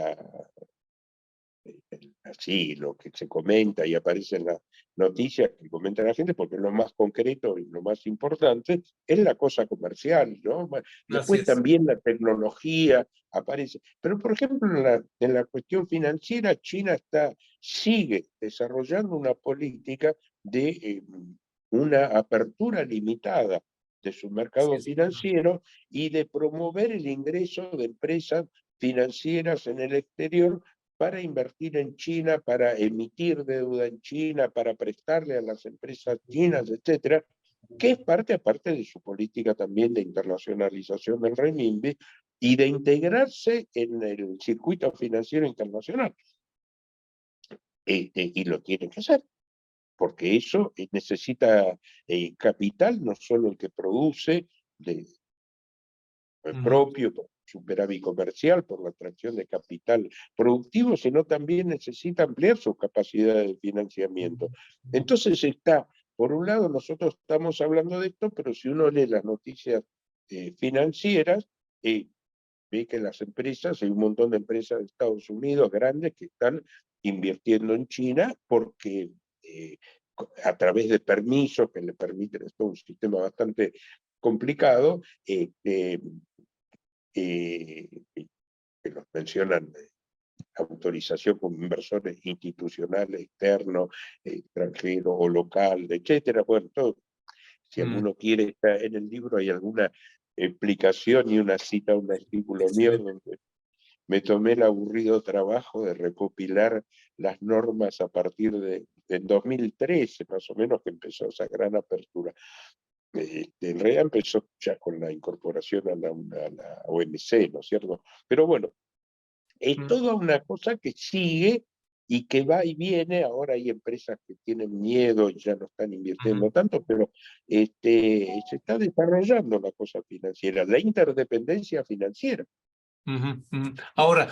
Speaker 3: así lo que se comenta y aparece en las noticias que comenta la gente, porque lo más concreto y lo más importante es la cosa comercial, ¿no?
Speaker 2: Así
Speaker 3: Después
Speaker 2: es.
Speaker 3: también la tecnología aparece. Pero, por ejemplo, en la cuestión financiera, China sigue desarrollando una política de una apertura limitada de su
Speaker 2: Así
Speaker 3: mercado
Speaker 2: es.
Speaker 3: financiero y de promover el ingreso de empresas financieras en el exterior para invertir en China, para emitir deuda en China, para prestarle a las empresas chinas, etcétera, que es parte aparte de su política también de internacionalización del renminbi y de integrarse en el circuito financiero internacional. Y lo tienen que hacer, porque eso necesita capital, no solo el que produce propio, por superávit comercial, por la atracción de capital productivo, sino también necesita ampliar sus capacidades de financiamiento. Entonces por un lado nosotros estamos hablando de esto, pero si uno lee las noticias financieras, ve que las empresas, hay un montón de empresas de Estados Unidos grandes que están invirtiendo en China porque a través de permisos que le permiten, esto es un sistema bastante complicado, que los mencionan, autorización como inversores institucionales, externos, extranjeros o local, etcétera. Bueno, todo. Si alguno quiere, está en el libro, hay alguna explicación y una cita, un artículo mío donde me tomé el aburrido trabajo de recopilar las normas a partir del 2013, más o menos, que empezó esa gran apertura. En realidad empezó ya con la incorporación a la OMC, ¿no es cierto? Pero bueno, es toda una cosa que sigue y que va y viene. Ahora hay empresas que tienen miedo y ya no están invirtiendo tanto, pero se está desarrollando la cosa financiera, la interdependencia financiera.
Speaker 2: Ahora,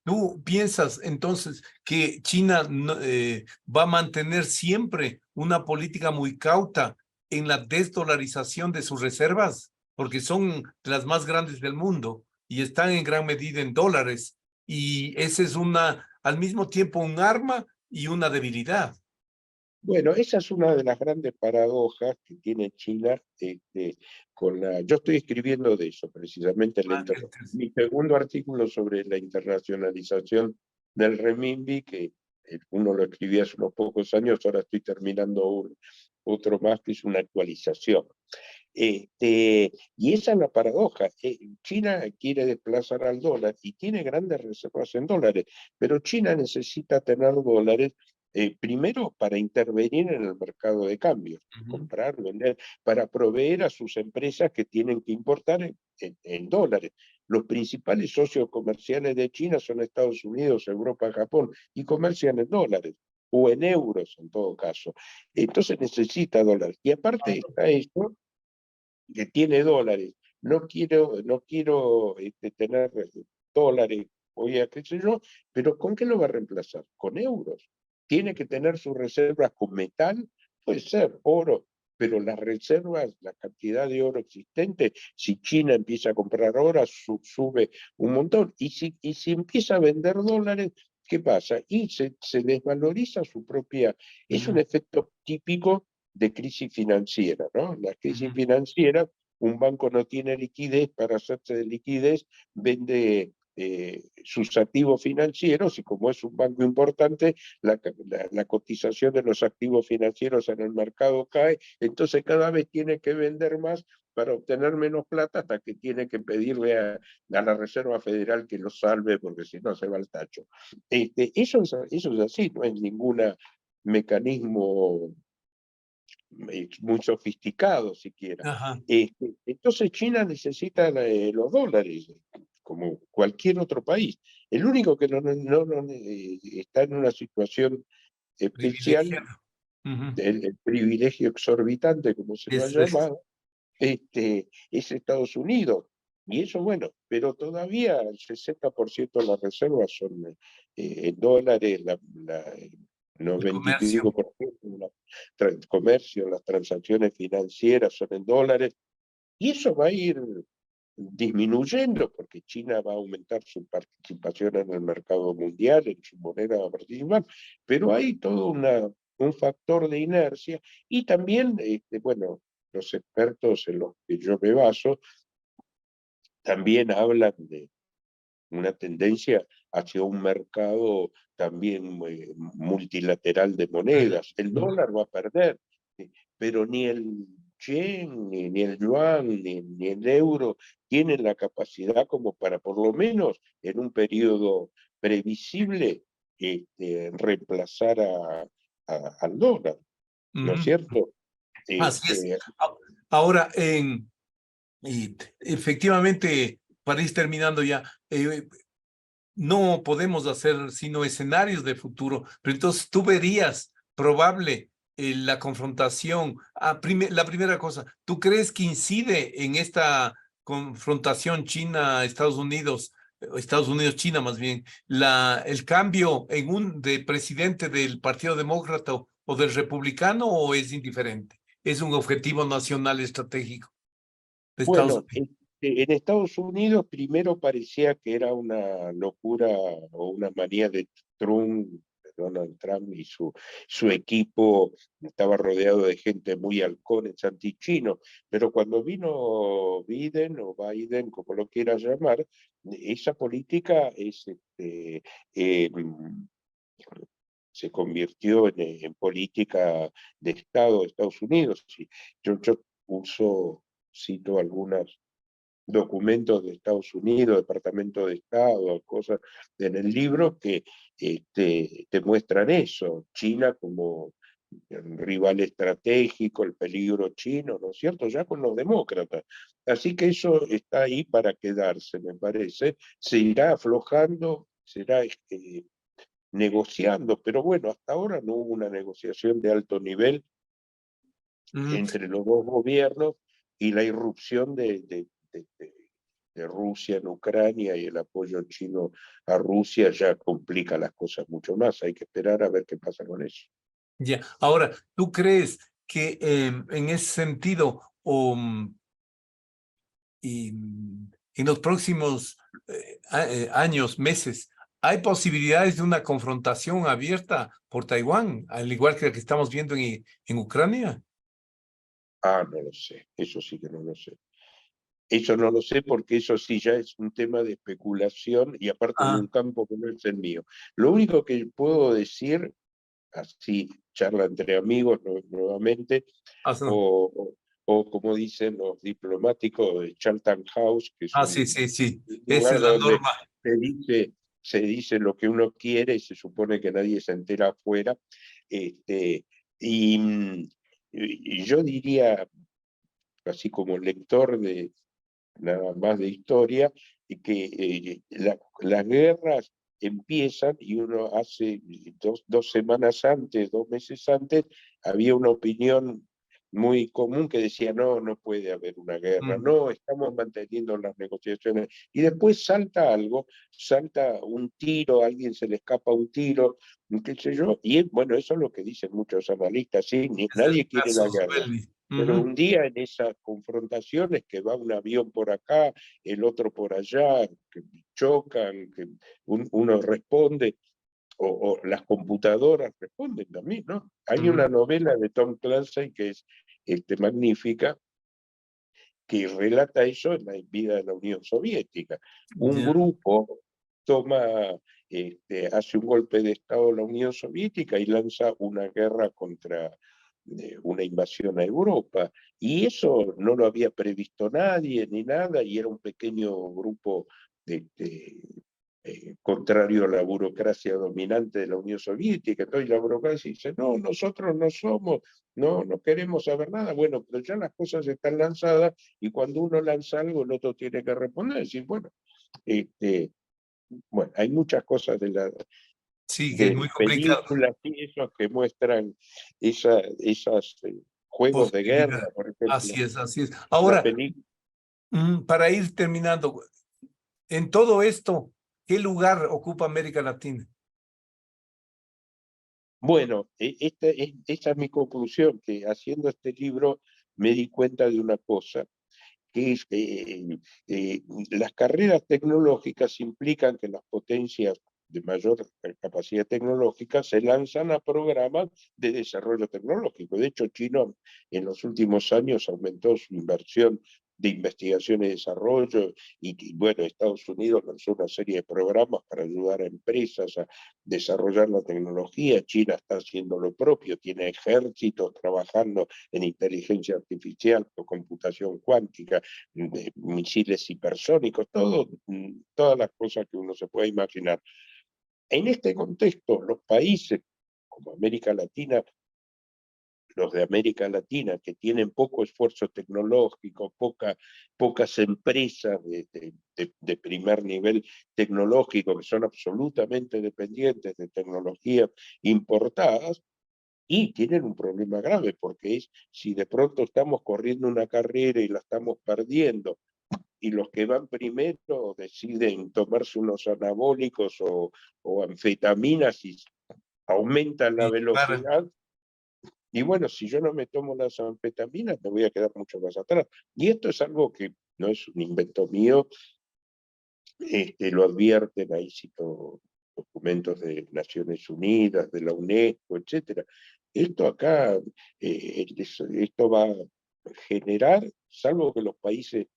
Speaker 2: ¿tú piensas entonces que China va a mantener siempre una política muy cauta en la desdolarización de sus reservas? Porque son las más grandes del mundo y están en gran medida en dólares. Y esa es al mismo tiempo un arma y una debilidad.
Speaker 3: Bueno, esa es una de las grandes paradojas que tiene China. Yo estoy escribiendo de eso, precisamente, mi segundo artículo sobre la internacionalización del renminbi, que uno lo escribí hace unos pocos años, ahora estoy terminando otro más, que es una actualización. Y esa es la paradoja. China quiere desplazar al dólar y tiene grandes reservas en dólares, pero China necesita tener dólares primero para intervenir en el mercado de cambios, comprar, vender, para proveer a sus empresas que tienen que importar en dólares. Los principales socios comerciales de China son Estados Unidos, Europa, Japón, y comercian en dólares, o en euros en todo caso. Entonces necesita dólares. Y aparte está esto, que tiene dólares. No quiero tener dólares, voy a qué sé yo, pero ¿con qué lo va a reemplazar? Con euros. Tiene que tener sus reservas con metal, puede ser oro, pero las reservas, la cantidad de oro existente, si China empieza a comprar oro, sube un montón. Y si empieza a vender dólares, ¿qué pasa? Y se desvaloriza su propia. Es un efecto típico de crisis financiera, ¿no? La crisis financiera, un banco no tiene liquidez, para hacerse de liquidez, vende sus activos financieros, y como es un banco importante, la cotización de los activos financieros en el mercado cae, entonces cada vez tiene que vender más para obtener menos plata, hasta que tiene que pedirle a la Reserva Federal que lo salve, porque si no se va al tacho. Eso es así, no es ningún mecanismo muy sofisticado siquiera. Entonces China necesita los dólares, como cualquier otro país. El único que no está en una situación especial, el privilegio exorbitante, como se lo ha llamado, es Estados Unidos. Y eso, bueno, pero todavía el 60% de las reservas son en dólares, el 90 y pico por ciento del comercio, las transacciones financieras son en dólares, y eso va a ir disminuyendo, porque China va a aumentar su participación en el mercado mundial, en su moneda va a participar, pero hay todo un factor de inercia, y también, bueno, los expertos en los que yo me baso también hablan de una tendencia hacia un mercado también multilateral de monedas. El dólar va a perder, pero ni el yen, ni el yuan, ni el euro tienen la capacidad como para, por lo menos en un periodo previsible, reemplazar al dólar, ¿no es cierto?
Speaker 2: Así es.
Speaker 3: Este,
Speaker 2: Ahora, efectivamente, para ir terminando ya, no podemos hacer sino escenarios de futuro, pero entonces tú verías probable la confrontación. La primera cosa, ¿tú crees que incide en esta confrontación China-Estados Unidos, Estados Unidos-China más bien, el cambio de presidente del Partido Demócrata o del Republicano, o es indiferente? ¿Es un objetivo nacional estratégico de Estados
Speaker 3: Bueno,
Speaker 2: Unidos?
Speaker 3: en Estados Unidos primero parecía que era una locura o una manía de Trump, de Donald Trump y su equipo estaba rodeado de gente muy halcones antichinos, pero cuando vino Biden, como lo quieras llamar, esa política se convirtió en política de Estado de Estados Unidos. Sí, yo cito algunos documentos de Estados Unidos, Departamento de Estado, cosas en el libro que te muestran eso. China como un rival estratégico, el peligro chino, ¿no es cierto? Ya con los demócratas. Así que eso está ahí para quedarse, me parece. Se irá aflojando, será negociando, pero bueno, hasta ahora no hubo una negociación de alto nivel
Speaker 2: Ujú.
Speaker 3: entre los dos gobiernos, y la irrupción de Rusia en Ucrania y el apoyo chino a Rusia ya complica las cosas mucho más. Hay que esperar a ver qué pasa con eso.
Speaker 2: Ya. Ahora, ¿tú crees que en ese sentido, en los próximos años, meses, hay posibilidades de una confrontación abierta por Taiwán, al igual que la que estamos viendo en Ucrania?
Speaker 3: Ah, no lo sé, eso sí que no lo sé. Eso no lo sé porque eso sí ya es un tema de especulación, y aparte en
Speaker 2: Ah,
Speaker 3: un campo que no es el mío. Lo único que puedo decir, así charla entre amigos nuevamente,
Speaker 2: ah,
Speaker 3: o como dicen los diplomáticos de Chatham House, que es
Speaker 2: sí, sí, sí.
Speaker 3: un
Speaker 2: Esa
Speaker 3: lugar
Speaker 2: es la
Speaker 3: donde
Speaker 2: norma.
Speaker 3: se dice lo que uno quiere y se supone que nadie se entera afuera. Este, y, y yo diría, así como lector de nada más de historia, y que las guerras empiezan y uno hace dos semanas antes, 2 meses antes, había una opinión muy común que decía, no, no puede haber una guerra,
Speaker 2: Mm.
Speaker 3: no, estamos manteniendo las negociaciones, y después salta algo, salta un tiro, a alguien se le escapa un tiro, qué sé yo, y bueno, eso es lo que dicen muchos analistas, sí,
Speaker 2: Es el
Speaker 3: nadie quiere la
Speaker 2: caso
Speaker 3: guerra.
Speaker 2: Belli.
Speaker 3: Pero
Speaker 2: Ujú.
Speaker 3: un día en esas confrontaciones, que va un avión por acá, el otro por allá, que chocan, que uno responde, o las computadoras responden también, ¿no? Hay
Speaker 2: Ujú.
Speaker 3: una novela de Tom Clancy que es magnífica, que relata eso en la vida de la Unión Soviética. Un
Speaker 2: Ya.
Speaker 3: grupo hace un golpe de Estado en la Unión Soviética y lanza una guerra contra una invasión a Europa. Y eso no lo había previsto nadie ni nada, y era un pequeño grupo contrario a la burocracia dominante de la Unión Soviética. Entonces la burocracia dice, no, nosotros no somos, no queremos saber nada. Bueno, pero ya las cosas están lanzadas, y cuando uno lanza algo, el otro tiene que responder. Decir, bueno, hay muchas cosas
Speaker 2: Sí, que es
Speaker 3: de
Speaker 2: muy complicado.
Speaker 3: películas y esos que muestran esas juegos de guerra,
Speaker 2: Posibilidad.
Speaker 3: por ejemplo.
Speaker 2: Así es, así es.
Speaker 3: La
Speaker 2: Ahora,
Speaker 3: película.
Speaker 2: para ir terminando, en todo esto, ¿qué lugar ocupa América Latina?
Speaker 3: Bueno, esta es mi conclusión, que haciendo este libro me di cuenta de una cosa, que es las carreras tecnológicas implican que las potencias de mayor capacidad tecnológica se lanzan a programas de desarrollo tecnológico. De hecho, China en los últimos años aumentó su inversión de investigación y desarrollo, y bueno, Estados Unidos lanzó una serie de programas para ayudar a empresas a desarrollar la tecnología. China está haciendo lo propio, tiene ejércitos trabajando en inteligencia artificial o computación cuántica, misiles hipersónicos, todas las cosas que uno se puede imaginar. En este contexto, los países como América Latina, los de América Latina, que tienen poco esfuerzo tecnológico, pocas empresas de primer nivel tecnológico, que son absolutamente dependientes de tecnologías importadas, y tienen un problema grave, porque es si de pronto estamos corriendo una carrera y la estamos perdiendo, y los que van primero deciden tomarse unos anabólicos o anfetaminas y aumentan la
Speaker 2: Sí, para.
Speaker 3: velocidad, y bueno, si yo no me tomo las anfetaminas, me voy a quedar mucho más atrás. Y esto es algo que no es un invento mío, lo advierten, ahí cito documentos de Naciones Unidas, de la UNESCO, etcétera. Esto acá, esto va a generar, salvo que los países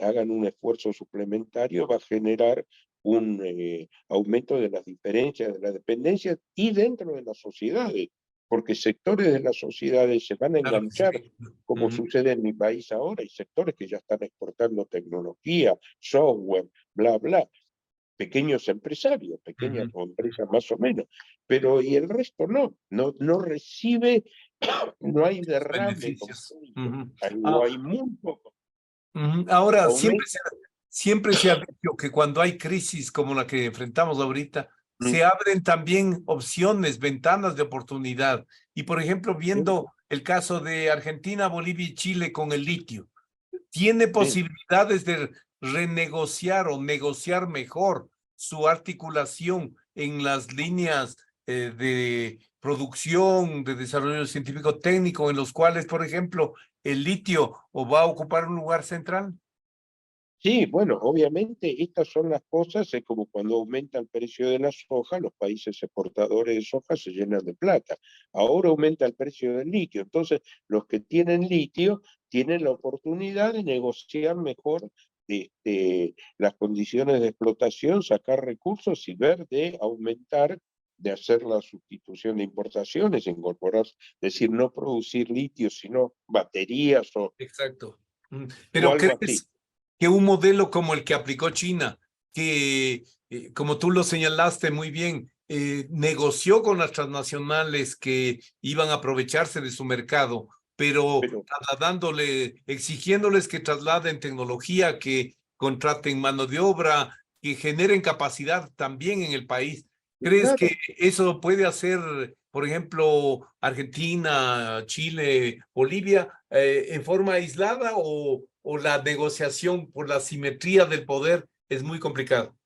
Speaker 3: hagan un esfuerzo suplementario, va a generar un aumento de las diferencias, de las dependencias y dentro de las sociedades, porque sectores de las sociedades se van a
Speaker 2: Claro que sí.
Speaker 3: enganchar, como
Speaker 2: Ujú,
Speaker 3: sucede en mi país ahora, hay sectores que ya están exportando tecnología, software, bla, bla, pequeños empresarios, pequeñas
Speaker 2: ujú.
Speaker 3: o empresas más o menos, pero y el resto no recibe, no hay
Speaker 2: Los
Speaker 3: derrame, como
Speaker 2: beneficios.
Speaker 3: se dice,
Speaker 2: Ujú.
Speaker 3: o hay muy poco.
Speaker 2: Ahora,
Speaker 3: Aumenta.
Speaker 2: siempre se ha dicho que cuando hay crisis como la que enfrentamos ahorita,
Speaker 3: Mm,
Speaker 2: se abren también opciones, ventanas de oportunidad. Y por ejemplo,
Speaker 3: sí,
Speaker 2: viendo el caso de Argentina, Bolivia y Chile con el litio, tiene
Speaker 3: sí,
Speaker 2: posibilidades de renegociar o negociar mejor su articulación en las líneas de producción, de desarrollo científico técnico, en los cuales, por ejemplo, el litio o va a ocupar un lugar central.
Speaker 3: sí, bueno, obviamente estas son las cosas, es como cuando aumenta el precio de la soja, los países exportadores de soja se llenan de plata. Ahora aumenta el precio del litio, entonces los que tienen litio tienen la oportunidad de negociar mejor las condiciones de explotación, sacar recursos y ver de aumentar, de hacer la sustitución de importaciones, incorporar, es decir, no producir litio, sino baterías
Speaker 2: Exacto.
Speaker 3: o
Speaker 2: Pero
Speaker 3: algo así.
Speaker 2: ¿crees que un modelo como el que aplicó China, que como tú lo señalaste muy bien, negoció con las transnacionales que iban a aprovecharse de su mercado, pero
Speaker 3: Pero
Speaker 2: trasladándole, exigiéndoles que trasladen tecnología, que contraten mano de obra, que generen capacidad también en el país? ¿Crees que
Speaker 3: claro.
Speaker 2: eso puede hacer, por ejemplo, Argentina, Chile, Bolivia, en forma aislada o la negociación por la simetría del poder es muy complicado?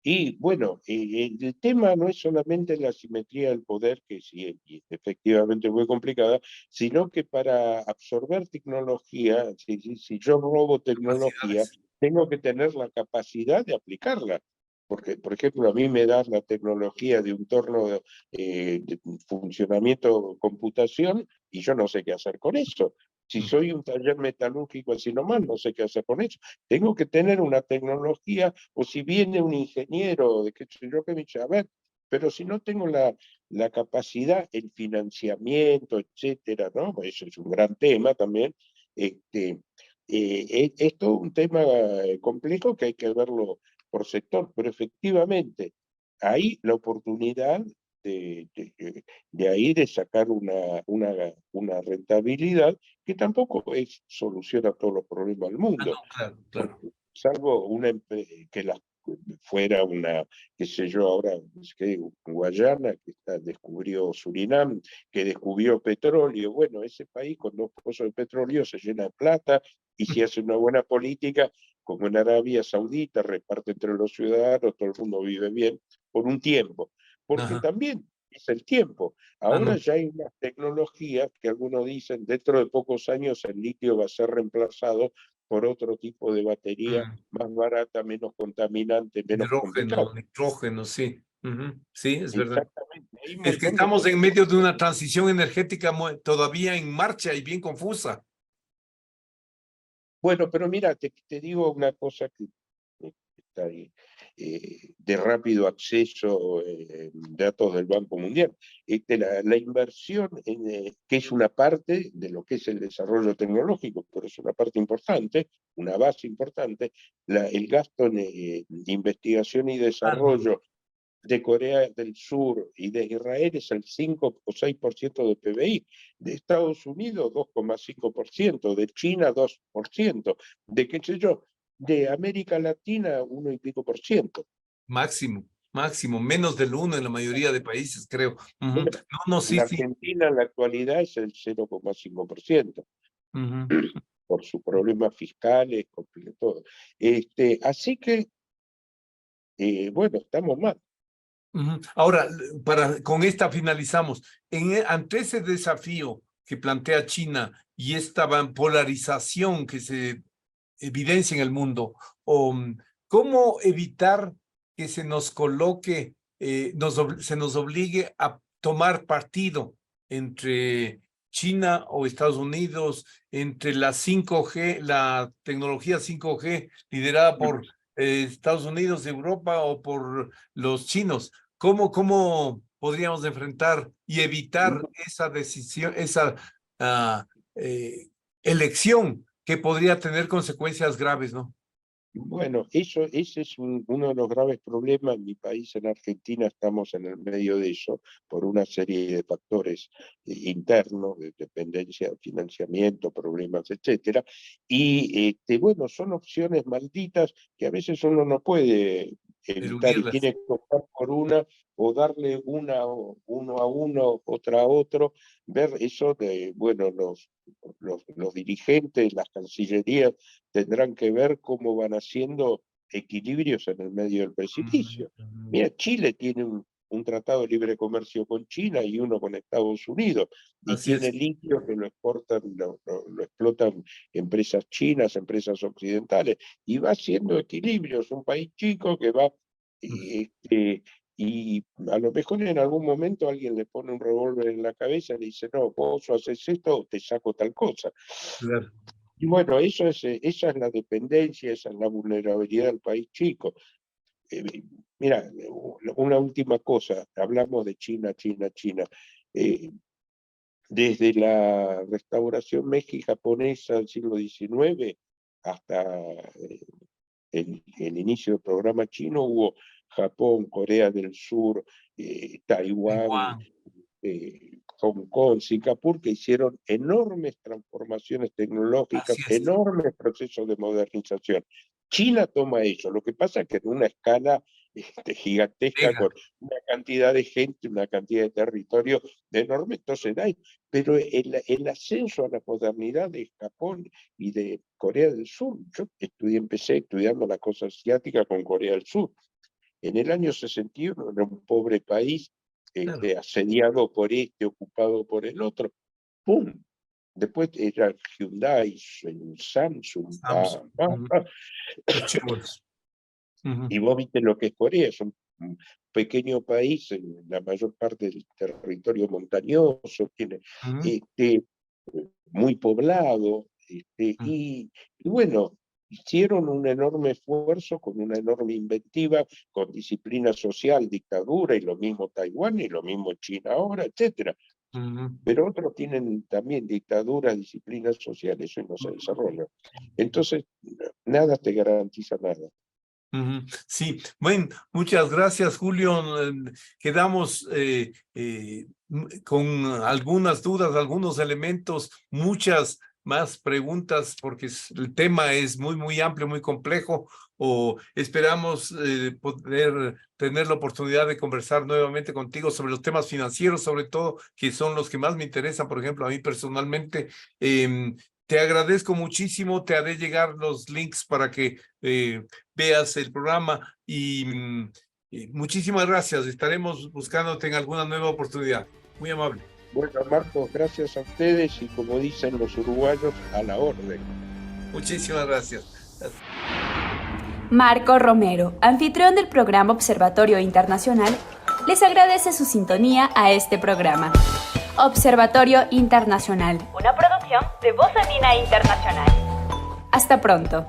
Speaker 3: Y bueno, el tema no es solamente la simetría del poder, que sí, y efectivamente es muy complicada, sino que para absorber tecnología, si yo robo tecnología,
Speaker 2: Capacidades.
Speaker 3: tengo que tener la capacidad de aplicarla. Porque, por ejemplo, a mí me das la tecnología de un torno de funcionamiento computación y yo no sé qué hacer con eso. Si soy un taller metalúrgico así nomás, no sé qué hacer con eso. Tengo que tener una tecnología, o si viene un ingeniero de qué sé yo, que me dice, a ver, pero si no tengo la capacidad, el financiamiento, etcétera, ¿no? Eso es un gran tema también. Este, es todo un tema complejo que hay que verlo por sector, pero efectivamente, hay la oportunidad de ahí de sacar una rentabilidad que tampoco es solución a todos los problemas del
Speaker 2: Ah,
Speaker 3: mundo,
Speaker 2: no, claro, claro.
Speaker 3: porque salvo que fuera una, qué sé yo, ahora es que Guayana, que descubrió Surinam, que descubrió petróleo, bueno, ese país con dos pozos de petróleo se llena de plata, y si hace una buena política, como en Arabia Saudita, reparte entre los ciudadanos, todo el mundo vive bien por un tiempo, porque
Speaker 2: Ajá.
Speaker 3: también es el tiempo.
Speaker 2: Ah,
Speaker 3: Ahora
Speaker 2: no.
Speaker 3: ya hay unas tecnologías que algunos dicen, dentro de pocos años el litio va a ser reemplazado por otro tipo de batería
Speaker 2: Mm.
Speaker 3: más barata, menos contaminante, menos
Speaker 2: Hidrógeno,
Speaker 3: complicada.
Speaker 2: nitrógeno, sí. Sí, es verdad.
Speaker 3: Exactamente. Hay un
Speaker 2: Es que
Speaker 3: montón de
Speaker 2: estamos
Speaker 3: cosas.
Speaker 2: en medio de una transición energética todavía en marcha y bien confusa.
Speaker 3: Bueno, pero mira, te digo una cosa que está ahí, de rápido acceso, datos del Banco Mundial. La inversión, que es una parte de lo que es el desarrollo tecnológico, pero es una parte importante, una base importante, el gasto en investigación y
Speaker 2: Ah, no.
Speaker 3: desarrollo de Corea del Sur y de Israel es el 5 o 6% de PBI, de Estados Unidos 2,5%, de China 2%, de qué sé yo, de América Latina 1 y pico%.
Speaker 2: Máximo, menos del 1 en la mayoría de países, creo.
Speaker 3: Bueno,
Speaker 2: No, sí,
Speaker 3: en
Speaker 2: sí.
Speaker 3: Argentina en la actualidad es el 0,5%,
Speaker 2: Ujú.
Speaker 3: por sus problemas fiscales, todo. Así que, bueno, estamos mal.
Speaker 2: Ahora, con esta finalizamos. Ante ese desafío que plantea China y esta polarización que se evidencia en el mundo, ¿cómo evitar que se nos coloque, se nos obligue a tomar partido entre China o Estados Unidos, entre la 5G, la tecnología 5G liderada por Estados Unidos, Europa o por los chinos? ¿Cómo podríamos enfrentar y evitar esa decisión, esa ah, eh, elección que podría tener consecuencias graves, ¿no?
Speaker 3: Bueno, ese es uno de los graves problemas. En mi país, en Argentina, estamos en el medio de eso por una serie de factores internos, de dependencia de financiamiento, problemas, etcétera. Y bueno, son opciones malditas que a veces uno no puede evitar y
Speaker 2: Eludirlas.
Speaker 3: tiene que optar por una o darle uno a uno, otra a otro, ver eso de, bueno, los dirigentes, las cancillerías tendrán que ver cómo van haciendo equilibrios en el medio del precipicio. Mira, Chile tiene un tratado de libre comercio con China y uno con Estados Unidos, y
Speaker 2: Así
Speaker 3: tiene
Speaker 2: es.
Speaker 3: litio que lo exportan, lo explotan empresas chinas, empresas occidentales, y va haciendo equilibrios. Un país chico que va, y a lo mejor en algún momento alguien le pone un revólver en la cabeza y le dice, no, vos haces esto o te saco tal cosa.
Speaker 2: Claro.
Speaker 3: Y bueno, esa es la dependencia, esa es la vulnerabilidad del país chico. Mira, una última cosa, hablamos de China, China, China. Desde la restauración Meiji-japonesa del siglo XIX hasta el inicio del programa chino, hubo Japón, Corea del Sur, Taiwán,
Speaker 2: Igual.
Speaker 3: Hong Kong, Singapur, que hicieron enormes transformaciones tecnológicas,
Speaker 2: Así es.
Speaker 3: enormes procesos de modernización. China toma eso, lo que pasa es que en una escala gigantesca,
Speaker 2: Venga.
Speaker 3: con una cantidad de gente, una cantidad de territorio enorme, entonces hay. Pero el ascenso a la modernidad de Japón y de Corea del Sur, yo empecé estudiando la cosa asiática con Corea del Sur. En el año 61 era un pobre país,
Speaker 2: Claro.
Speaker 3: asediado por ocupado por el otro. ¡Pum! Después era Hyundai, Samsung.
Speaker 2: Samsung. Los chinos.
Speaker 3: Y vos viste lo que es Corea, es un pequeño país, en la mayor parte del territorio montañoso, tiene muy poblado, y bueno, hicieron un enorme esfuerzo con una enorme inventiva, con disciplina social, dictadura, y lo mismo Taiwán, y lo mismo China ahora, etcétera. Pero otros tienen también dictadura, disciplina social, eso no se desarrolla. Entonces, nada te garantiza nada.
Speaker 2: Sí, bueno, muchas gracias, Julio. Quedamos con algunas dudas, algunos elementos, muchas más preguntas, porque el tema es muy amplio, muy complejo. O esperamos poder tener la oportunidad de conversar nuevamente contigo sobre los temas financieros, sobre todo, que son los que más me interesan, por ejemplo, a mí personalmente. Te agradezco muchísimo, te haré llegar los links para que veas el programa y muchísimas gracias. Estaremos buscándote en alguna nueva oportunidad. Muy amable.
Speaker 3: Bueno, Marcos, gracias a ustedes y como dicen los uruguayos, a la orden.
Speaker 2: Muchísimas gracias.
Speaker 1: Marco Romero, anfitrión del programa Observatorio Internacional, les agradece su sintonía a este programa. Observatorio Internacional, una producción de Voz Andina Internacional. Hasta pronto.